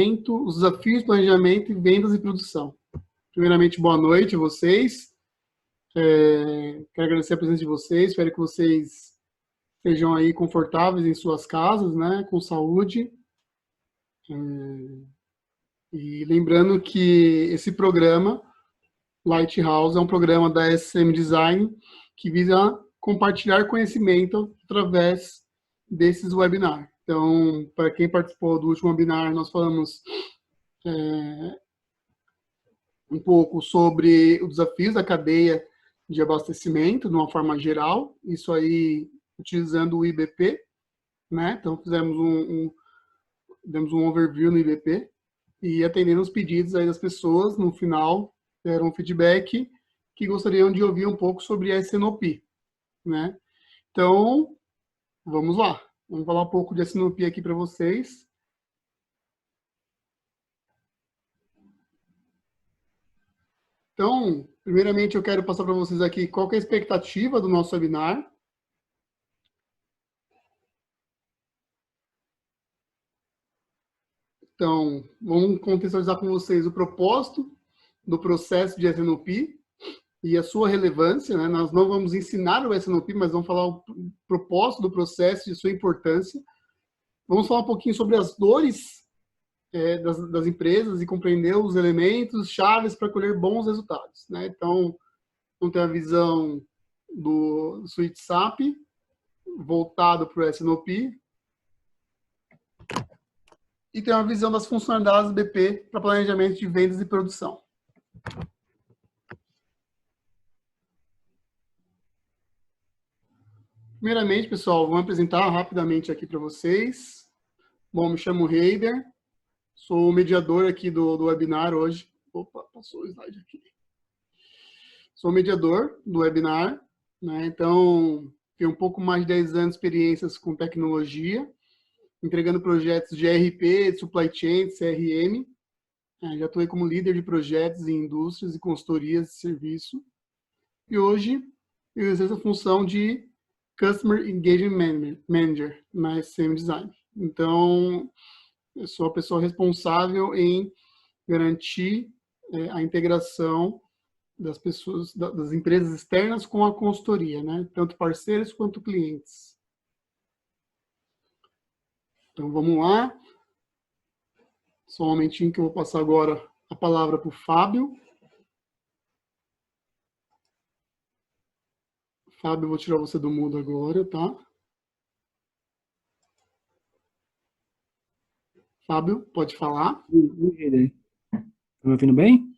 os desafios, planejamento, vendas e produção. Primeiramente, boa noite a vocês. Quero agradecer a presença de vocês, espero que vocês estejam aí confortáveis em suas casas, né, com saúde. E lembrando que esse programa, Lighthouse, é um programa da SM Design que visa compartilhar conhecimento através desses webinars. Então, para quem participou do último webinar, nós falamos um pouco sobre os desafios da cadeia de abastecimento, de uma forma geral, isso aí utilizando o IBP, né? Então, demos um overview no IBP e atendendo os pedidos aí das pessoas, no final, deram um feedback que gostariam de ouvir um pouco sobre a SNOP, né? Então, vamos lá. Vamos falar um pouco de SNOP aqui para vocês. Então, primeiramente, eu quero passar para vocês aqui qual que é a expectativa do nosso webinar. Então, vamos contextualizar com vocês o propósito do processo de SNOP e a sua relevância, né? Nós não vamos ensinar o SNOP, mas vamos falar o propósito do processo e sua importância. Vamos falar um pouquinho sobre as dores das empresas e compreender os elementos chaves para colher bons resultados, né? Então, vamos ter a visão do Suite SAP voltado para o SNOP e tem uma visão das funcionalidades do BP para planejamento de vendas e produção. Primeiramente, pessoal, vou apresentar rapidamente aqui para vocês. Bom, me chamo Heider, sou o mediador aqui do webinar hoje. Opa, passou o slide aqui. Sou mediador do webinar, né? Então, tenho um pouco mais de 10 anos de experiências com tecnologia, entregando projetos de ERP, de supply chain, de CRM. Já atuei como líder de projetos em indústrias e consultorias de serviço. E hoje, eu exerço a função de Customer Engagement Manager na SM Design. Então, eu sou a pessoa responsável em garantir a integração das pessoas, das empresas externas com a consultoria, né? Tanto parceiros quanto clientes. Então, vamos lá. Só um momentinho que eu vou passar agora a palavra para o Fábio. Fábio, eu vou tirar você do mudo agora, tá? Fábio, pode falar? Estão me ouvindo bem?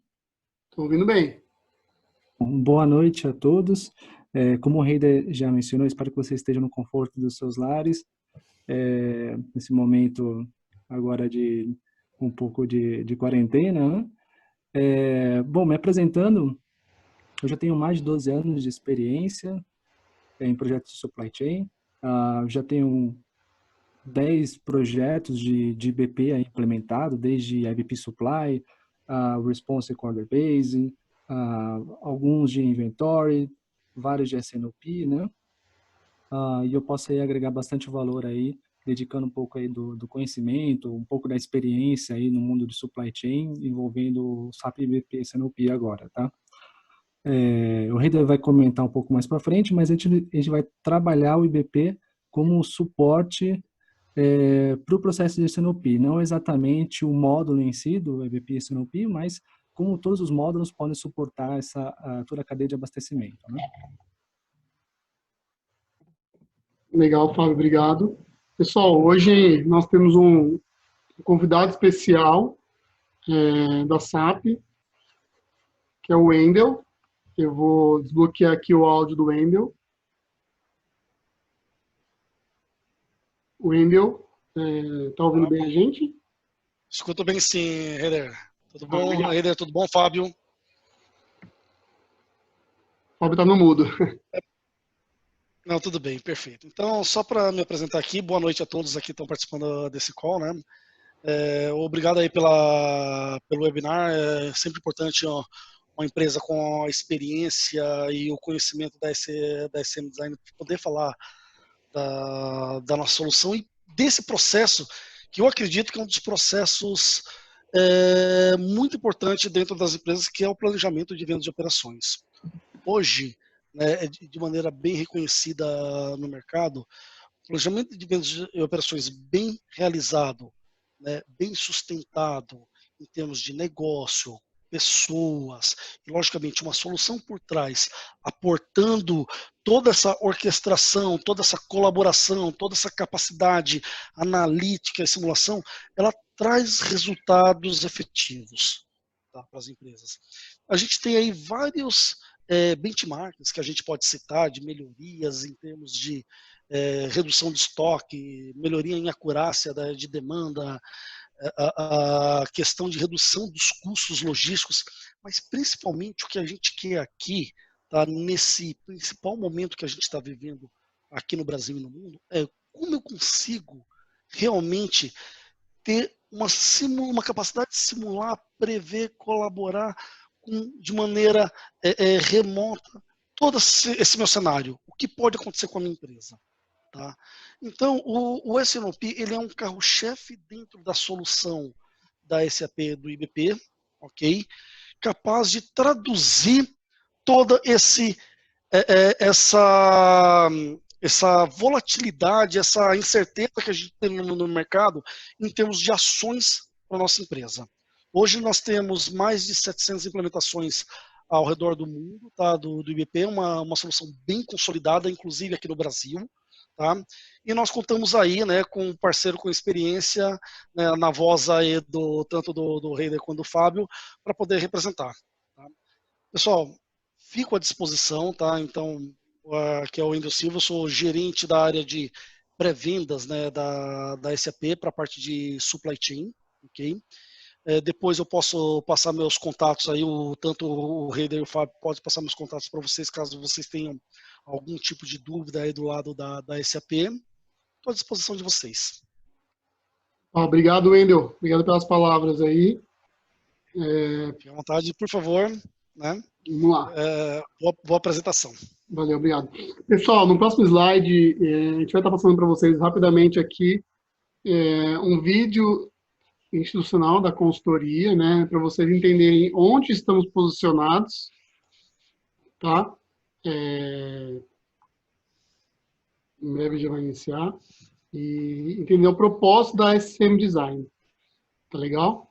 Estou ouvindo bem. Boa noite a todos. Como o Heider já mencionou, espero que vocês estejam no conforto dos seus lares. Nesse momento agora de um pouco de quarentena, né? Bom, me apresentando, eu já tenho mais de 12 anos de experiência em projetos de supply chain. Já tenho 10 projetos de BP implementado, desde IBP Supply, Responsive Order Basing, alguns de Inventory, vários de SNOP, né? E eu posso aí agregar bastante valor aí, dedicando um pouco aí do conhecimento, um pouco da experiência aí no mundo de supply chain, envolvendo o SAP IBP e SNOP agora, tá? O Heider vai comentar um pouco mais para frente, mas a gente vai trabalhar o IBP como um suporte para o processo de SNOP, não exatamente o módulo em si do EBP e SNOP, mas como todos os módulos podem suportar toda a cadeia de abastecimento, né? Legal, Fábio, obrigado. Pessoal, hoje nós temos um convidado especial da SAP, que é o Wendel. Eu vou desbloquear aqui o áudio do Wendel. Wendel, tá ouvindo bem a gente? Escuto bem sim, Heider. Tudo bom, Heider? Tudo bom, Fábio? Fábio tá no mudo. Não, tudo bem, perfeito. Então, só para me apresentar aqui, boa noite a todos aqui que estão participando desse call, né? Obrigado aí pelo webinar. É sempre importante uma empresa com a experiência e o conhecimento da SM Design poder falar da nossa solução e desse processo que eu acredito que é um dos processos muito importante dentro das empresas, que é o planejamento de vendas de operações. Hoje, né, de maneira bem reconhecida no mercado, o planejamento de vendas de operações bem realizado, né, bem sustentado em termos de negócio, pessoas e, logicamente, uma solução por trás, aportando toda essa orquestração, toda essa colaboração, toda essa capacidade analítica e simulação, ela traz resultados efetivos, tá, para as empresas. A gente tem aí vários benchmarks que a gente pode citar de melhorias em termos de redução de estoque, melhoria em acurácia de demanda, a questão de redução dos custos logísticos, mas principalmente o que a gente quer aqui, tá, nesse principal momento que a gente está vivendo aqui no Brasil e no mundo, é como eu consigo realmente ter uma capacidade de simular, prever, colaborar de maneira remota todo esse meu cenário. O que pode acontecer com a minha empresa? Tá? Então, o S&OP ele é um carro-chefe dentro da solução da SAP do IBP, ok? Capaz de traduzir toda essa volatilidade, essa incerteza que a gente tem no mercado em termos de ações para a nossa empresa. Hoje nós temos mais de 700 implementações ao redor do mundo, tá, do IBP, uma solução bem consolidada, inclusive aqui no Brasil. Tá? E nós contamos aí, né, com um parceiro com experiência, né, na voz aí tanto do Heider quanto do Fábio, para poder representar. Tá? Pessoal, fico à disposição, tá? Então, aqui é o Wendel Silva, eu sou gerente da área de pré-vendas, né, da SAP para a parte de supply chain, ok? Depois eu posso passar meus contatos aí, tanto o Heider e o Fábio podem passar meus contatos para vocês, caso vocês tenham algum tipo de dúvida aí do lado da SAP. Estou à disposição de vocês. Obrigado, Wendel. Obrigado pelas palavras aí. Fique à vontade, por favor. Né? Vamos lá. Boa apresentação. Valeu, obrigado. Pessoal, no próximo slide, a gente vai estar passando para vocês rapidamente aqui um vídeo institucional da consultoria, né, para vocês entenderem onde estamos posicionados, tá? Em breve já vai iniciar. E entender o propósito da SCM Design. Tá legal?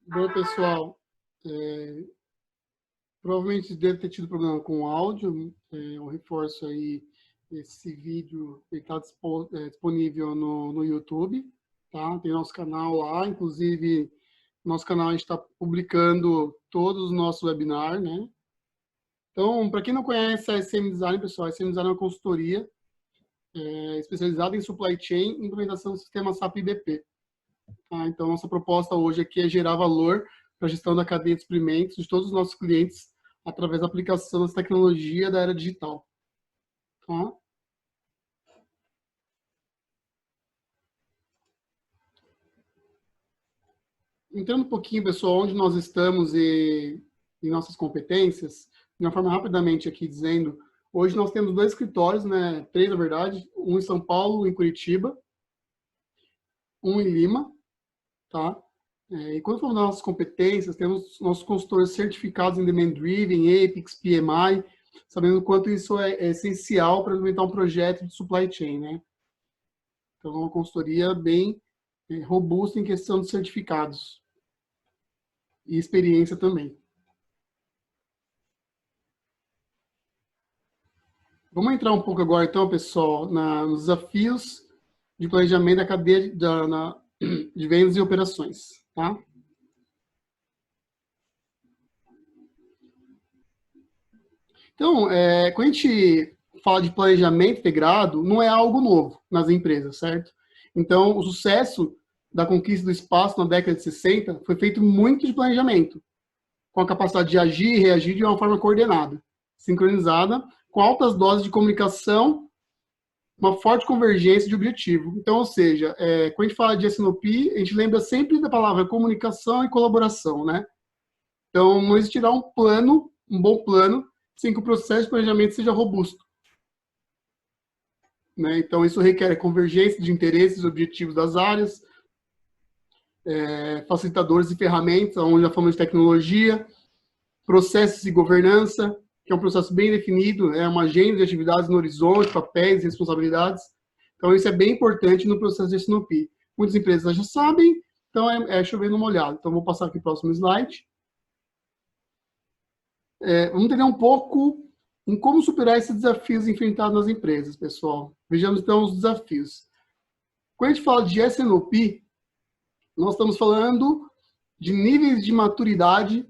Bom, pessoal, provavelmente deve ter tido problema com o áudio. Eu reforço aí, esse vídeo está disponível no YouTube, tá? Tem nosso canal lá, inclusive, nosso canal a gente está publicando todos os nossos webinars, né? Então, para quem não conhece a SCM Design, pessoal, a SCM Design é uma consultoria especializada em supply chain e implementação do sistema SAP IBP. Tá? Então, nossa proposta hoje aqui é gerar valor para a gestão da cadeia de suprimentos de todos os nossos clientes através da aplicação dessa tecnologia da era digital. Tá? Entrando um pouquinho, pessoal, onde nós estamos e nossas competências, de uma forma rapidamente aqui dizendo, hoje nós temos 2 escritórios, né, 3 na verdade, um em São Paulo, um em Curitiba, um em Lima, tá? E quando falamos das nossas competências, temos nossos consultores certificados em Demand Driven, Apex, PMI, sabendo o quanto isso é essencial para implementar um projeto de supply chain, né? Então, é uma consultoria bem robusta em questão de certificados e experiência também. Vamos entrar um pouco agora, então, pessoal, nos desafios de planejamento da cadeia de vendas e operações, tá? Então, quando a gente fala de planejamento integrado, não é algo novo nas empresas, certo? Então, o sucesso da conquista do espaço na década de 60 foi feito muito de planejamento, com a capacidade de agir e reagir de uma forma coordenada, sincronizada, com altas doses de comunicação, uma forte convergência de objetivo. Então, ou seja, quando a gente fala de S&OP, a gente lembra sempre da palavra comunicação e colaboração, né? Então, não existirá um plano, um bom plano, sem que o processo de planejamento seja robusto. Né? Então, isso requer convergência de interesses e objetivos das áreas, facilitadores e ferramentas, onde já falamos de tecnologia, processos e governança, que é um processo bem definido, é uma agenda de atividades no horizonte, papéis e responsabilidades. Então, isso é bem importante no processo de S&OP. Muitas empresas já sabem, então é chover no molhado. Então, vou passar aqui para o próximo slide. Vamos entender um pouco em como superar esses desafios enfrentados nas empresas, pessoal. Vejamos, então, os desafios. Quando a gente fala de S&OP, nós estamos falando de níveis de maturidade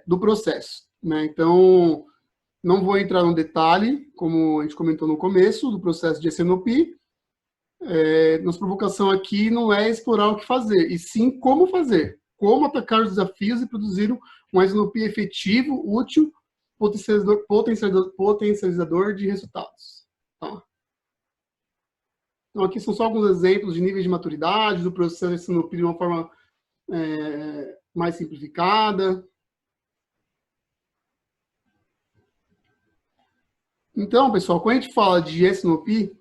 do processo. Né? Então, não vou entrar no detalhe, como a gente comentou no começo, do processo de S&OP. Nossa provocação aqui não é explorar o que fazer, e sim como fazer. Como atacar os desafios e produzir um S&OP efetivo, útil, potencializador de resultados. Tá? Então, aqui são só alguns exemplos de níveis de maturidade do processo de S&OP de uma forma mais simplificada. Então, pessoal, quando a gente fala de S&OP,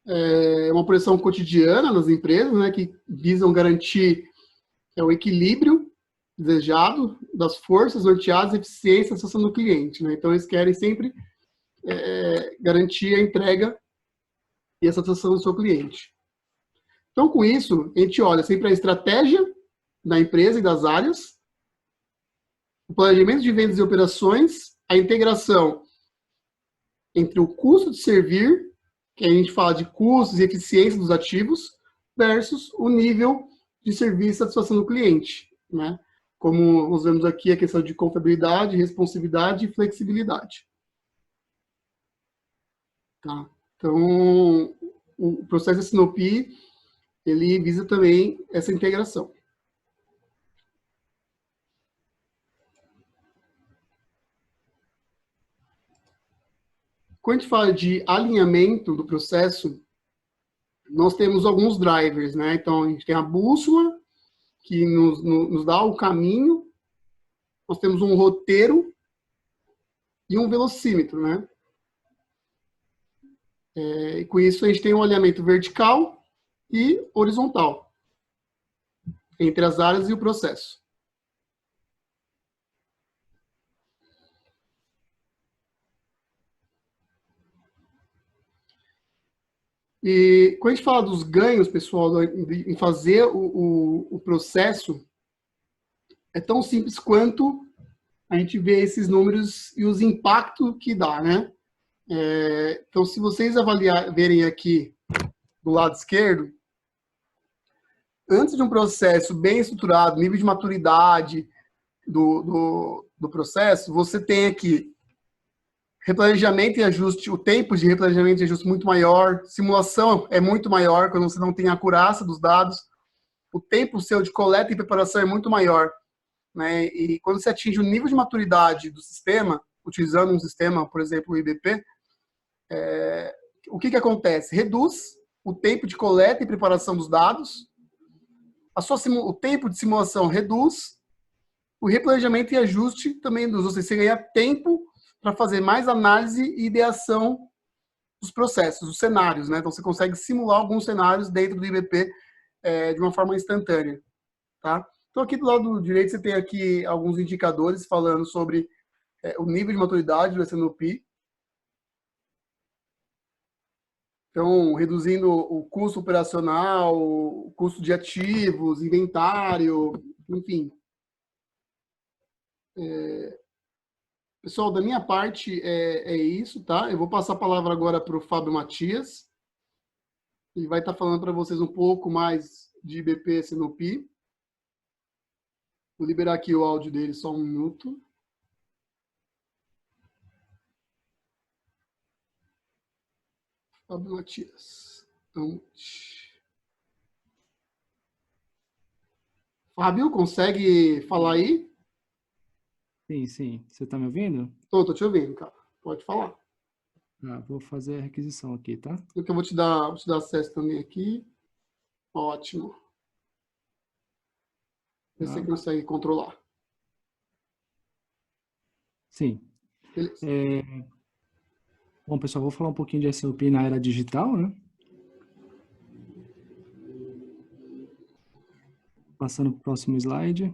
é uma operação cotidiana nas empresas, né, que visam garantir o equilíbrio desejado das forças norteadas e eficiência da satisfação do cliente. Né? Então, eles querem sempre garantir a entrega e a satisfação do seu cliente. Então, com isso, a gente olha sempre a estratégia da empresa e das áreas, o planejamento de vendas e operações, a integração entre o custo de servir, que a gente fala de custos e eficiência dos ativos, versus o nível de serviço e satisfação do cliente. Né? Como nós vemos aqui, a questão de confiabilidade, responsividade e flexibilidade. Tá? Então, o processo de S&OP, ele visa também essa integração. Quando a gente fala de alinhamento do processo, nós temos alguns drivers, né? Então, a gente tem a bússola, que nos dá o caminho. Nós temos um roteiro e um velocímetro, né? E com isso, a gente tem um alinhamento vertical e horizontal entre as áreas e o processo. E quando a gente fala dos ganhos, pessoal, em fazer o processo, é tão simples quanto a gente vê esses números e os impactos que dá, né? Então, se vocês verem aqui do lado esquerdo, antes de um processo bem estruturado, nível de maturidade do processo, você tem aqui replanejamento e ajuste, o tempo de replanejamento e ajuste muito maior, simulação é muito maior, quando você não tem a acurácia dos dados, o tempo seu de coleta e preparação é muito maior, né? E quando você atinge o nível de maturidade do sistema, utilizando um sistema, por exemplo, o IBP, o que acontece? Reduz o tempo de coleta e preparação dos dados, o tempo de simulação reduz, o replanejamento e ajuste também reduz, ou seja, você ganha tempo para fazer mais análise e ideação dos processos, dos cenários, né? Então você consegue simular alguns cenários dentro do IBP de uma forma instantânea, tá? Então aqui do lado direito você tem aqui alguns indicadores falando sobre o nível de maturidade do SNOP. Então, reduzindo o custo operacional, o custo de ativos, inventário, enfim. Pessoal, da minha parte é isso, tá? Eu vou passar a palavra agora para o Fábio Matias. Ele vai estar falando para vocês um pouco mais de IBP SNOP. Vou liberar aqui o áudio dele só um minuto. Fábio Matias. Então, Fábio, consegue falar aí? Sim, sim. Você está me ouvindo? Tô te ouvindo, cara. Pode falar. Vou fazer a requisição aqui, tá? Eu vou te dar acesso também aqui. Ótimo. Você consegue controlar. Sim. Beleza. Bom, pessoal, vou falar um pouquinho de SNOP na era digital, né? Passando para o próximo slide.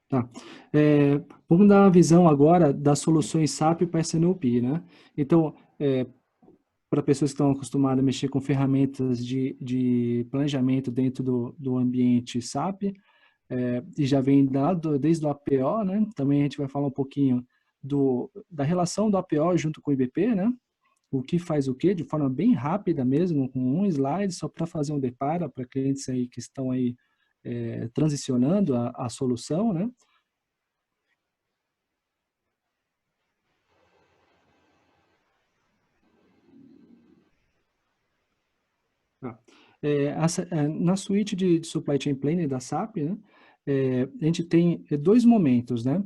Tá. Vamos dar uma visão agora das soluções SAP para SNOP, né? Então, para pessoas que estão acostumadas a mexer com ferramentas de planejamento dentro do ambiente SAP, e já vem desde o APO, né? Também a gente vai falar um pouquinho da relação do APO junto com o IBP, né? O que faz o quê, de forma bem rápida mesmo, com um slide, só para fazer um deparo para clientes aí que estão aí transicionando a solução, né? Na suíte de Supply Chain Planning da SAP, né, a gente tem dois momentos, né?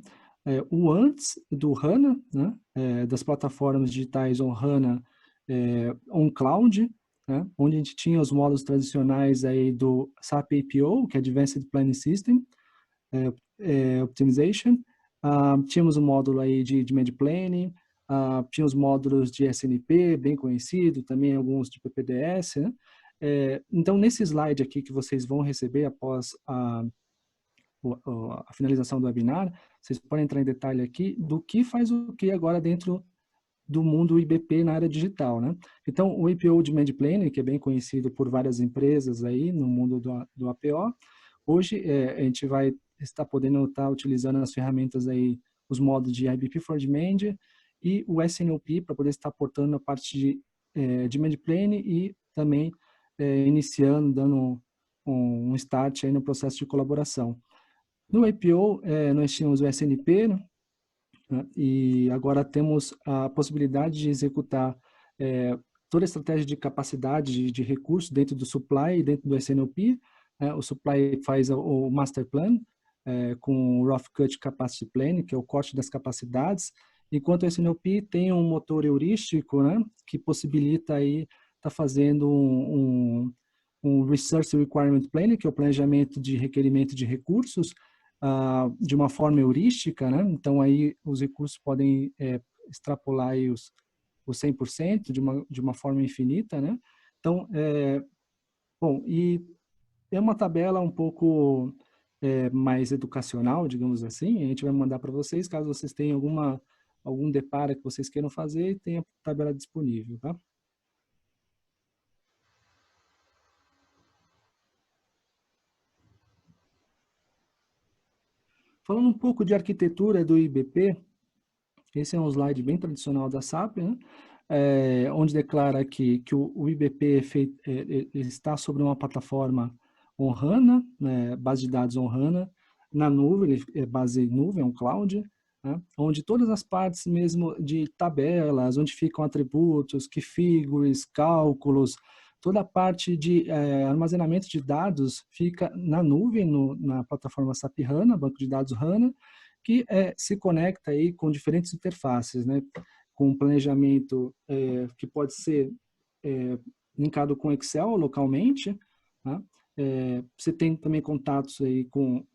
O antes do HANA, né, das plataformas digitais on HANA, on Cloud, né, onde a gente tinha os módulos tradicionais aí do SAP APO, que é Advanced Planning System, Optimization. Tínhamos um módulo aí de Demand Planning, tínhamos módulos de SNP, bem conhecido, também alguns de PPDS, né? Então, nesse slide aqui que vocês vão receber após a finalização do webinar, vocês podem entrar em detalhe aqui do que faz o que agora dentro do mundo IBP na área digital, né? Então, o APO Demand Planning, que é bem conhecido por várias empresas aí no mundo do APO, hoje a gente vai estar podendo estar utilizando as ferramentas aí, os modos de IBP for Demand e o SNOP para poder estar aportando a parte de Demand Planning e também iniciando, dando um start aí no processo de colaboração. No APO, nós tínhamos o SNP, né? E agora temos a possibilidade de executar toda a estratégia de capacidade de recursos dentro do Supply e dentro do SNOP. O Supply faz o Master Plan com o Rough Cut Capacity Plan, que é o corte das capacidades, enquanto o SNOP tem um motor heurístico, né, que possibilita aí tá fazendo um Resource Requirement Planning, que é o planejamento de requerimento de recursos, de uma forma heurística, né? Então aí os recursos podem extrapolar aí os 100% de uma forma infinita, né? Então, bom, e é uma tabela um pouco mais educacional, digamos assim. A gente vai mandar para vocês, caso vocês tenham algum deparo que vocês queiram fazer, tem a tabela disponível, tá? Falando um pouco de arquitetura do IBP, esse é um slide bem tradicional da SAP, né? Onde declara que o IBP está sobre uma plataforma on HANA, né? Base de dados on HANA, na nuvem, base nuvem, é um cloud. né? Onde todas as partes mesmo de tabelas, onde ficam atributos, key figures, cálculos, toda a parte de armazenamento de dados fica na nuvem, na plataforma SAP HANA, banco de dados HANA, que se conecta aí com diferentes interfaces, né? Com planejamento que pode ser linkado com Excel localmente, tá? Você tem também contatos aí com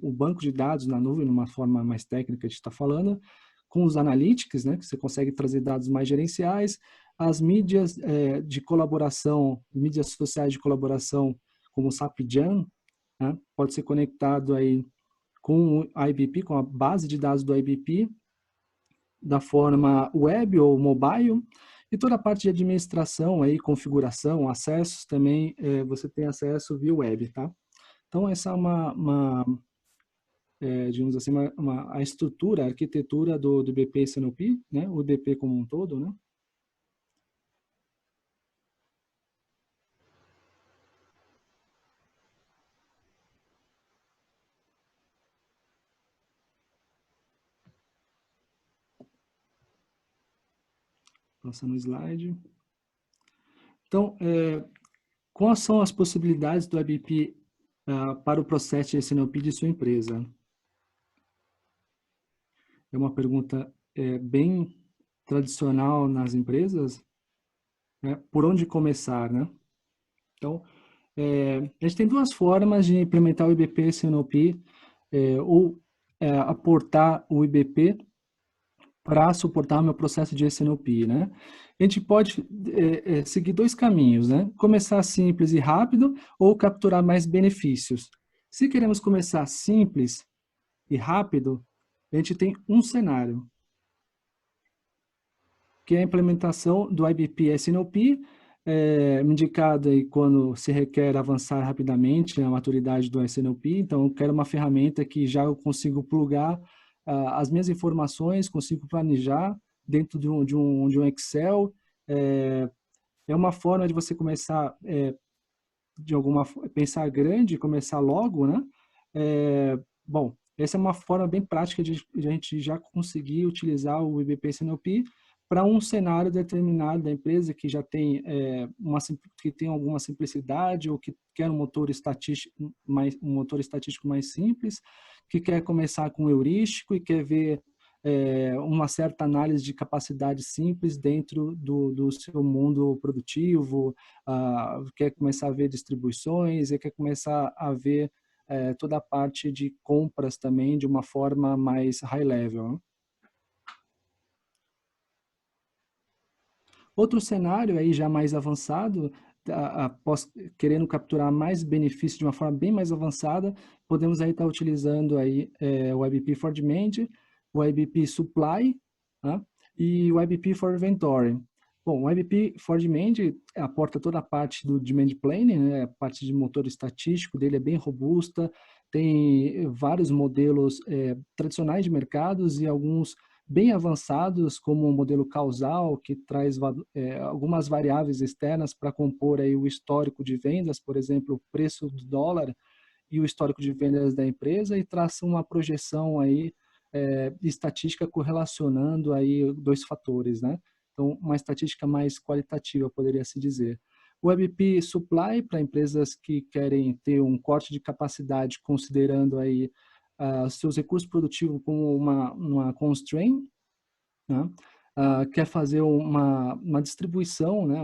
o banco de dados na nuvem, numa forma mais técnica de estar falando, com os analytics, né, que você consegue trazer dados mais gerenciais, as mídias de colaboração, mídias sociais de colaboração, como o SAP Jam, né, pode ser conectado aí com o IBP, com a base de dados do IBP, da forma web ou mobile, e toda a parte de administração, aí, configuração, acessos também, você tem acesso via web, tá? Então, essa é digamos assim, a estrutura, a arquitetura do BP SNOP, né? O BP como um todo, né? Passando o slide. Então, quais são as possibilidades do IBP para o processo de SNOP de sua empresa? É uma pergunta bem tradicional nas empresas, né? Por onde começar, né? Então, a gente tem duas formas de implementar o IBP SNOP, ou aportar o IBP para suportar o meu processo de SNOP, né? A gente pode seguir dois caminhos, né? Começar simples e rápido ou capturar mais benefícios. Se queremos começar simples e rápido, a gente tem um cenário, que é a implementação do IBP SNOP, indicado aí quando se requer avançar rapidamente na maturidade do SNOP. Então, eu quero uma ferramenta que já eu consigo plugar as minhas informações, consigo planejar dentro de um Excel. É uma forma de você começar, pensar grande, começar logo, né? Bom, essa é uma forma bem prática de a gente já conseguir utilizar o IBP SNOP para um cenário determinado da empresa que já tem que tem alguma simplicidade ou que quer um motor estatístico mais simples, que quer começar com heurístico e quer ver uma certa análise de capacidade simples dentro do seu mundo produtivo, quer começar a ver distribuições e quer começar a ver toda a parte de compras também de uma forma mais high level, né? Outro cenário aí já mais avançado, querendo capturar mais benefício de uma forma bem mais avançada, podemos aí estar utilizando aí o IBP for Demand, o IBP Supply, né? E o IBP for Inventory. Bom, o IBP for Demand aporta toda a parte do Demand Planning, né? A parte de motor estatístico dele é bem robusta, tem vários modelos tradicionais de mercados e alguns bem avançados, como o modelo causal, que traz algumas variáveis externas para compor aí o histórico de vendas, por exemplo, o preço do dólar e o histórico de vendas da empresa, e traça uma projeção aí estatística correlacionando aí dois fatores, né? Então, uma estatística mais qualitativa, poderia se dizer. O IBP Supply, para empresas que querem ter um corte de capacidade, considerando aí seus recursos produtivos como uma constraint, né? Quer fazer uma distribuição, né?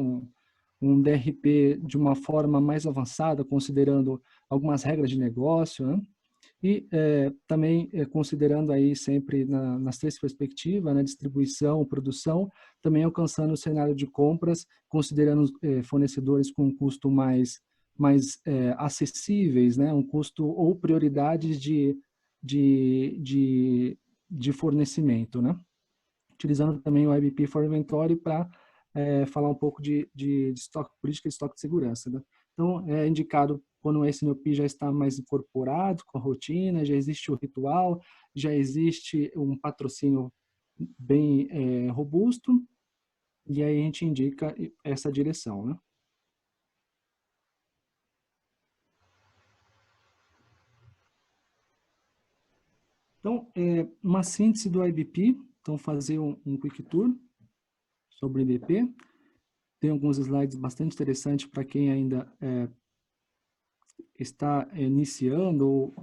Um DRP de uma forma mais avançada, considerando algumas regras de negócio, né? E também considerando aí sempre nas três perspectivas, né? Distribuição, produção, também alcançando o cenário de compras, considerando fornecedores com um custo mais acessíveis, né? Um custo ou prioridades de fornecimento, né? Utilizando também o IBP for Inventory para falar um pouco de estoque, política de estoque de segurança, né? Então, é indicado quando o SNOP já está mais incorporado com a rotina, já existe o ritual, já existe um patrocínio bem robusto, e aí a gente indica essa direção, né? Então, uma síntese do IBP, então fazer um quick tour sobre o IBP. Tem alguns slides bastante interessantes para quem ainda está iniciando ou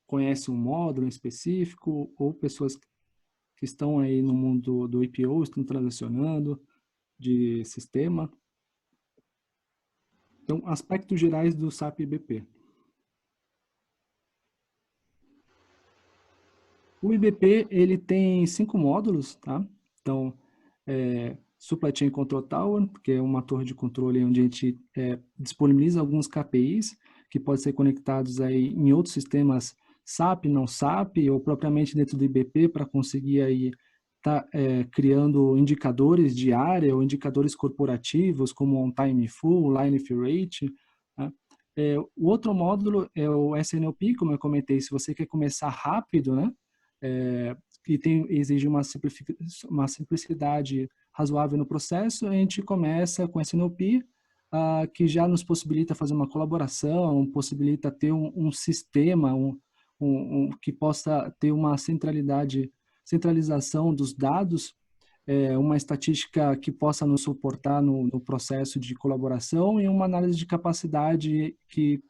conhece um módulo em específico, ou pessoas que estão aí no mundo do IPO, estão transacionando de sistema. Então, aspectos gerais do SAP IBP. O IBP, ele tem 5 módulos, tá? Então, Supply Chain Control Tower, que é uma torre de controle onde a gente disponibiliza alguns KPIs que podem ser conectados aí em outros sistemas SAP, não SAP, ou propriamente dentro do IBP para conseguir aí criando indicadores de área ou indicadores corporativos como On Time Full, Line Fill Rate. Tá? O outro módulo é o SNOP, como eu comentei, se você quer começar rápido, né? E exige uma simplicidade razoável no processo, a gente começa com SNOP, que já nos possibilita fazer uma colaboração, possibilita ter um sistema que possa ter uma centralização dos dados, uma estatística que possa nos suportar no processo de colaboração e uma análise de capacidade que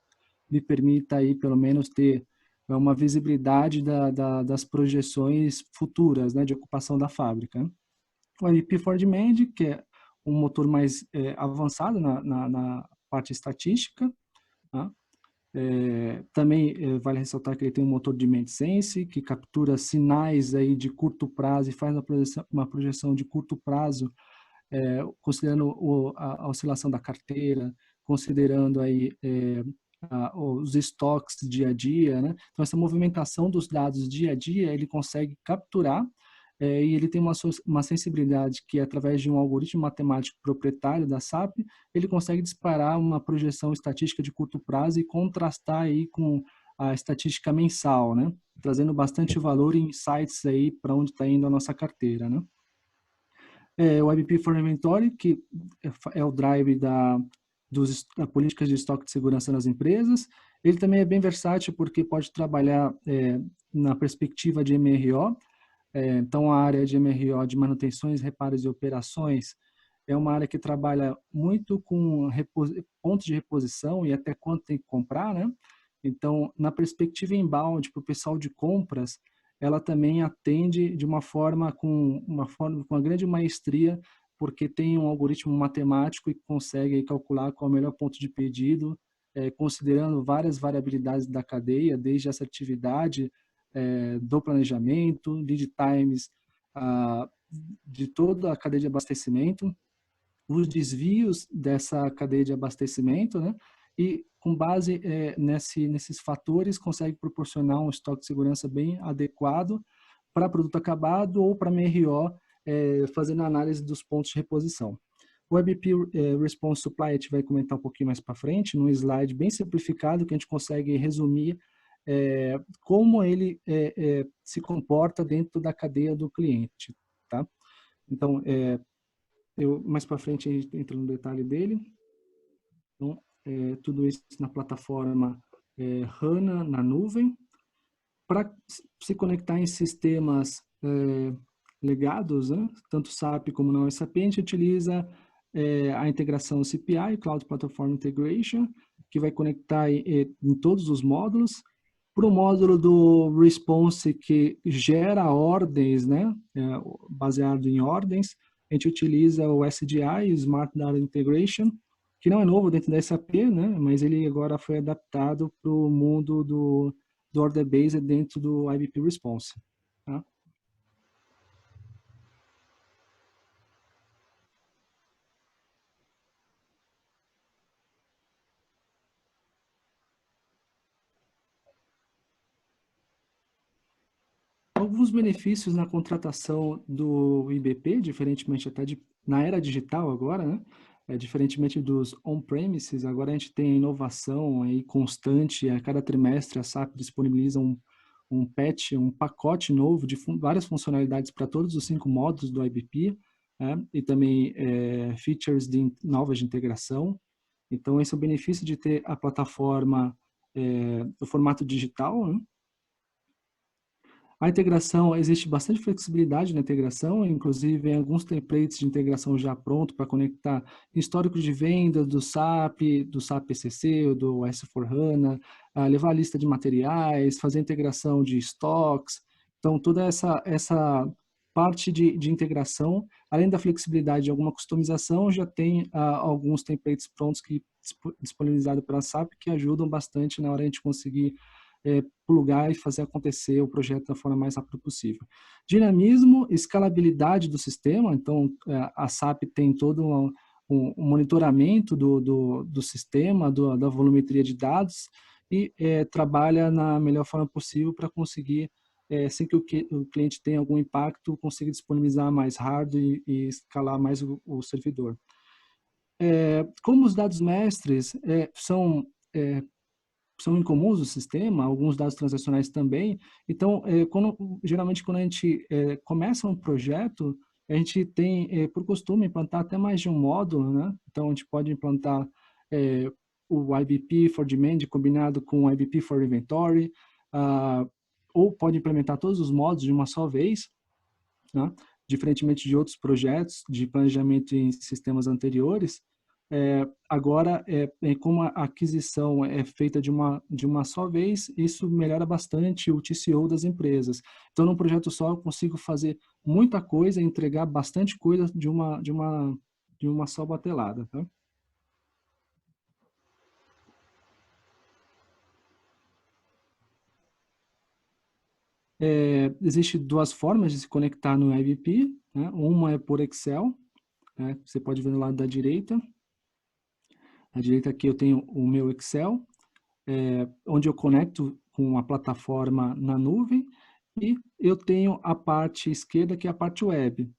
me permita aí pelo menos ter uma visibilidade das projeções futuras, né, de ocupação da fábrica. O IBP for Demand, que é um motor mais avançado na parte estatística. Tá? Também vale ressaltar que ele tem um motor de Demand Sense, que captura sinais aí de curto prazo e faz uma projeção de curto prazo, considerando a oscilação da carteira, considerando aí os estoques dia a dia, né? Então essa movimentação dos dados dia a dia ele consegue capturar e ele tem uma sensibilidade que através de um algoritmo matemático proprietário da SAP ele consegue disparar uma projeção estatística de curto prazo e contrastar aí com a estatística mensal, né? Trazendo bastante valor e insights aí para onde está indo a nossa carteira, né? O IBP for Inventory, que é o drive da políticas de estoque de segurança nas empresas. Ele também é bem versátil porque pode trabalhar na perspectiva de MRO. Então, a área de MRO, de manutenções, reparos e operações, é uma área que trabalha muito com pontos de reposição e até quanto tem que comprar, né? Então, na perspectiva inbound, para o pessoal de compras, ela também atende de uma forma com uma grande maestria, porque tem um algoritmo matemático e consegue calcular qual é o melhor ponto de pedido, considerando várias variabilidades da cadeia, desde a assertividade do planejamento, lead times, de toda a cadeia de abastecimento, os desvios dessa cadeia de abastecimento, né? E com base nesses fatores consegue proporcionar um estoque de segurança bem adequado para produto acabado ou para MRO, fazendo a análise dos pontos de reposição. O IBP Response Supply a gente vai comentar um pouquinho mais para frente, num slide bem simplificado que a gente consegue resumir como ele se comporta dentro da cadeia do cliente, tá? Então, mais para frente a gente entra no detalhe dele. Então, tudo isso na plataforma HANA na nuvem. Para se conectar em sistemas legados, né, tanto SAP como não SAP, a gente utiliza a integração CPI, Cloud Platform Integration, que vai conectar em todos os módulos. Para o módulo do Response, que gera ordens, né, baseado em ordens, a gente utiliza o SDI, Smart Data Integration, que não é novo dentro da SAP, né, mas ele agora foi adaptado para o mundo do Order Based dentro do IBP Response. Tá? Alguns benefícios na contratação do IBP, diferentemente até na era digital agora, né? Diferentemente dos on-premises, agora a gente tem inovação aí constante, a cada trimestre a SAP disponibiliza um patch, um pacote novo de várias funcionalidades para todos os 5 módulos do IBP, né? E também features novas de integração. Então esse é o benefício de ter a plataforma no formato digital, né? A integração, existe bastante flexibilidade na integração, inclusive em alguns templates de integração já pronto para conectar histórico de venda do SAP ECC, do S4HANA, levar a lista de materiais, fazer integração de estoques. Então, toda essa parte de integração, além da flexibilidade de alguma customização, já tem alguns templates prontos que disponibilizados pela SAP que ajudam bastante na hora de a gente conseguir plugar e fazer acontecer o projeto da forma mais rápida possível. Dinamismo, escalabilidade do sistema, então a SAP tem todo um monitoramento do sistema, da volumetria de dados e trabalha na melhor forma possível para conseguir, sem que o cliente tenha algum impacto, conseguir disponibilizar mais hardware e escalar mais o servidor. Como os dados mestres são incomuns no sistema, alguns dados transacionais também. Então, geralmente, quando a gente começa um projeto, a gente tem, por costume, implantar até mais de um módulo, né? Então, a gente pode implantar o IBP for Demand combinado com o IBP for Inventory, ou pode implementar todos os módulos de uma só vez, né? Diferentemente de outros projetos de planejamento em sistemas anteriores. Agora, como a aquisição é feita de uma só vez, isso melhora bastante o TCO das empresas. Então, num projeto só, eu consigo fazer muita coisa, entregar bastante coisa de uma só batelada. Tá? Existem duas formas de se conectar no IBP, né? Uma é por Excel, né? Você pode ver no lado da direita. À direita aqui eu tenho o meu Excel, onde eu conecto com a plataforma na nuvem, e eu tenho a parte esquerda, que é a parte web.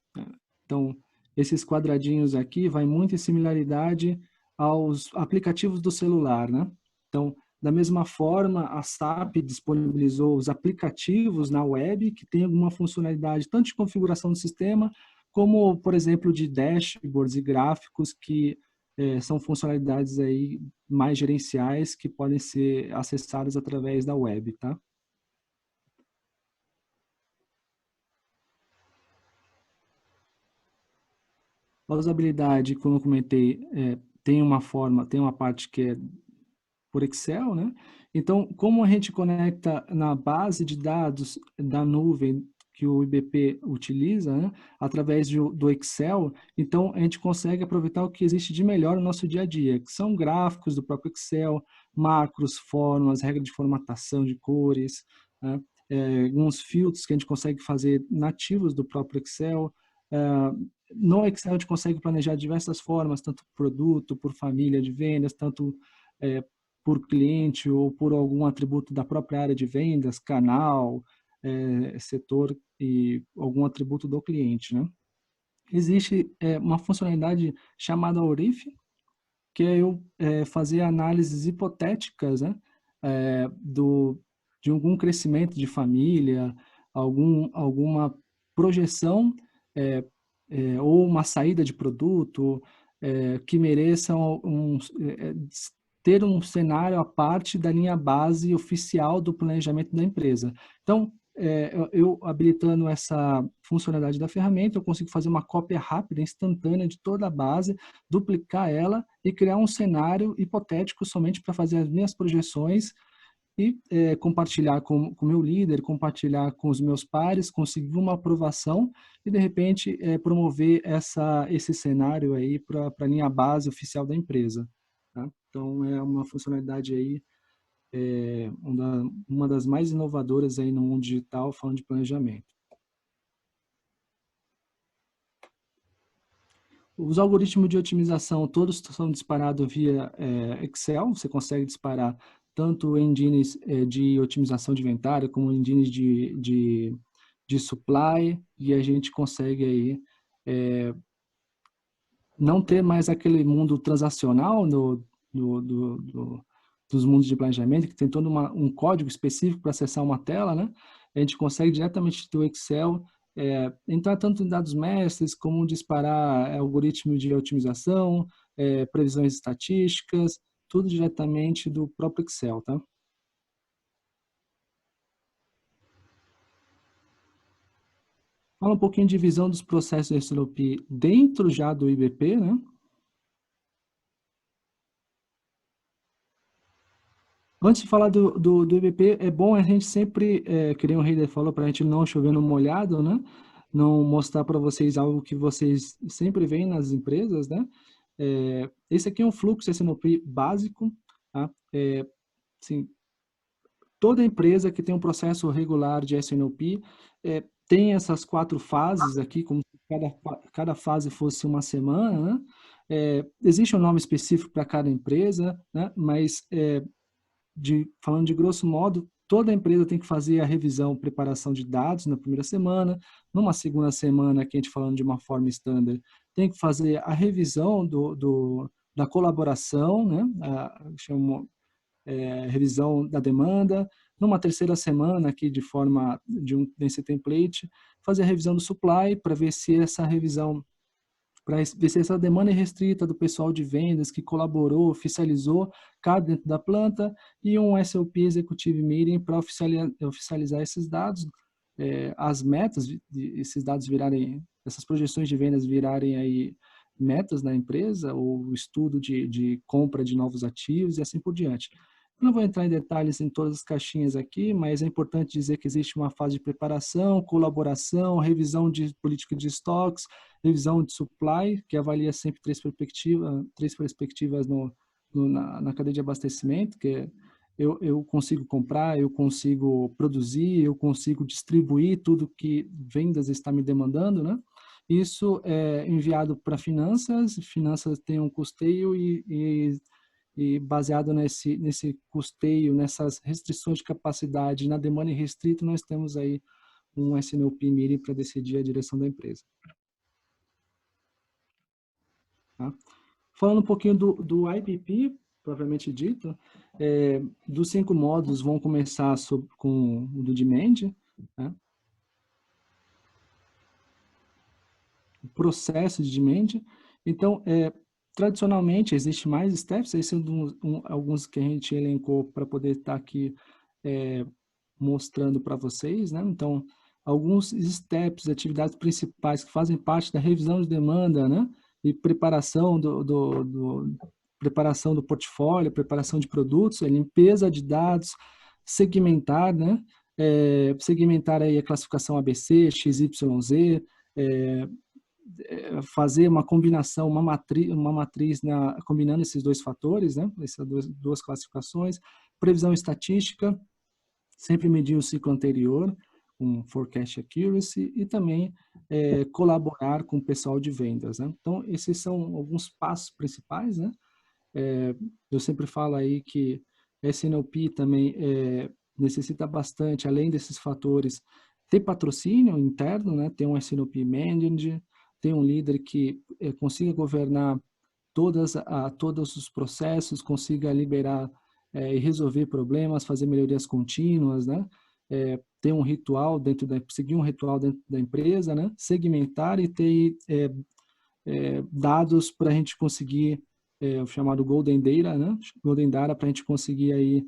Então, esses quadradinhos aqui vai muito em similaridade aos aplicativos do celular, né? Então, da mesma forma, a SAP disponibilizou os aplicativos na web que tem alguma funcionalidade tanto de configuração do sistema, como, por exemplo, de dashboards e gráficos que são funcionalidades aí mais gerenciais que podem ser acessadas através da web, tá? A usabilidade, como eu comentei, tem uma parte que é por Excel, né? Então, como a gente conecta na base de dados da nuvem que o IBP utiliza, né, através do Excel, então a gente consegue aproveitar o que existe de melhor no nosso dia a dia, que são gráficos do próprio Excel, macros, fórmulas, regras de formatação de cores, né, alguns filtros que a gente consegue fazer nativos do próprio Excel. No Excel a gente consegue planejar de diversas formas, tanto por produto, por família de vendas, tanto por cliente ou por algum atributo da própria área de vendas, canal, setor e algum atributo do cliente, né? Existe uma funcionalidade chamada ORIF, que é eu fazer análises hipotéticas, né? De algum crescimento de família, alguma projeção ou uma saída de produto que mereçam ter um cenário à parte da linha base oficial do planejamento da empresa. Então, eu habilitando essa funcionalidade da ferramenta, eu consigo fazer uma cópia rápida, instantânea de toda a base, duplicar ela e criar um cenário hipotético somente para fazer as minhas projeções e compartilhar com o meu líder, compartilhar com os meus pares, conseguir uma aprovação e, de repente, promover esse cenário aí para a linha base oficial da empresa. Tá? Então, é uma funcionalidade aí, uma das mais inovadoras aí no mundo digital, falando de planejamento. Os algoritmos de otimização, todos são disparados via Excel, você consegue disparar tanto engines de otimização de inventário, como engines de supply, e a gente consegue aí não ter mais aquele mundo transacional dos mundos de planejamento, que tem todo um código específico para acessar uma tela, né? A gente consegue diretamente do Excel entrar tanto em dados mestres, como disparar algoritmos de otimização, previsões estatísticas, tudo diretamente do próprio Excel, tá? Fala um pouquinho de visão dos processos de SNOP dentro já do IBP, né? Antes de falar do IBP, é bom a gente sempre, que nem o Heider falou, para a gente não chover no molhado, né? Não mostrar para vocês algo que vocês sempre veem nas empresas, né? Esse aqui é um fluxo SNOP básico, tá? Assim, toda empresa que tem um processo regular de SNOP tem essas 4 fases aqui, como se cada fase fosse uma semana, né? Existe um nome específico para cada empresa, né? Mas falando de grosso modo, toda empresa tem que fazer a revisão, preparação de dados na primeira semana. Numa segunda semana, que a gente falando de uma forma standard, tem que fazer a revisão da colaboração, né? Chamo revisão da demanda. Numa terceira semana, aqui de forma nesse template, fazer a revisão do supply para ver se essa revisão, para ver se essa demanda é restrita do pessoal de vendas que colaborou, oficializou, cabe dentro da planta, e um SOP Executive Meeting para oficializar esses dados, as metas, esses dados virarem, essas projeções de vendas virarem aí metas na empresa, ou estudo de compra de novos ativos e assim por diante. Não vou entrar em detalhes em todas as caixinhas aqui, mas é importante dizer que existe uma fase de preparação, colaboração, revisão de política de estoques, revisão de supply, que avalia sempre três perspectivas na cadeia de abastecimento, que é eu consigo comprar, eu consigo produzir, eu consigo distribuir tudo que vendas está me demandando, né? Isso é enviado para finanças tem um custeio e baseado nesse custeio, nessas restrições de capacidade, na demanda irrestrita, nós temos aí um SNOP Meeting para decidir a direção da empresa. Tá? Falando um pouquinho do IBP, propriamente dito, dos 5 módulos, vão começar com o do Demand, né? O processo de Demand. Então, tradicionalmente, existe mais steps, esses são alguns que a gente elencou para poder estar aqui mostrando para vocês, né? Então, alguns steps, atividades principais que fazem parte da revisão de demanda, né? E preparação preparação do portfólio, preparação de produtos, limpeza de dados, segmentar, né? Segmentar aí a classificação ABC, XYZ, fazer uma combinação, uma matriz combinando esses 2 fatores, né? Essas duas classificações, previsão estatística, sempre medir o ciclo anterior, com forecast accuracy, e também colaborar com o pessoal de vendas, né? Então, esses são alguns passos principais, né? Eu sempre falo aí que SNOP também necessita bastante, além desses fatores, ter patrocínio interno, né? Ter um SNOP Manager, ter um líder que consiga governar todos os processos, consiga liberar e resolver problemas, fazer melhorias contínuas, né? Ter um ritual seguir um ritual dentro da empresa, né? Segmentar e ter dados para a gente conseguir o chamado Golden Data, né? Golden Data para a gente conseguir aí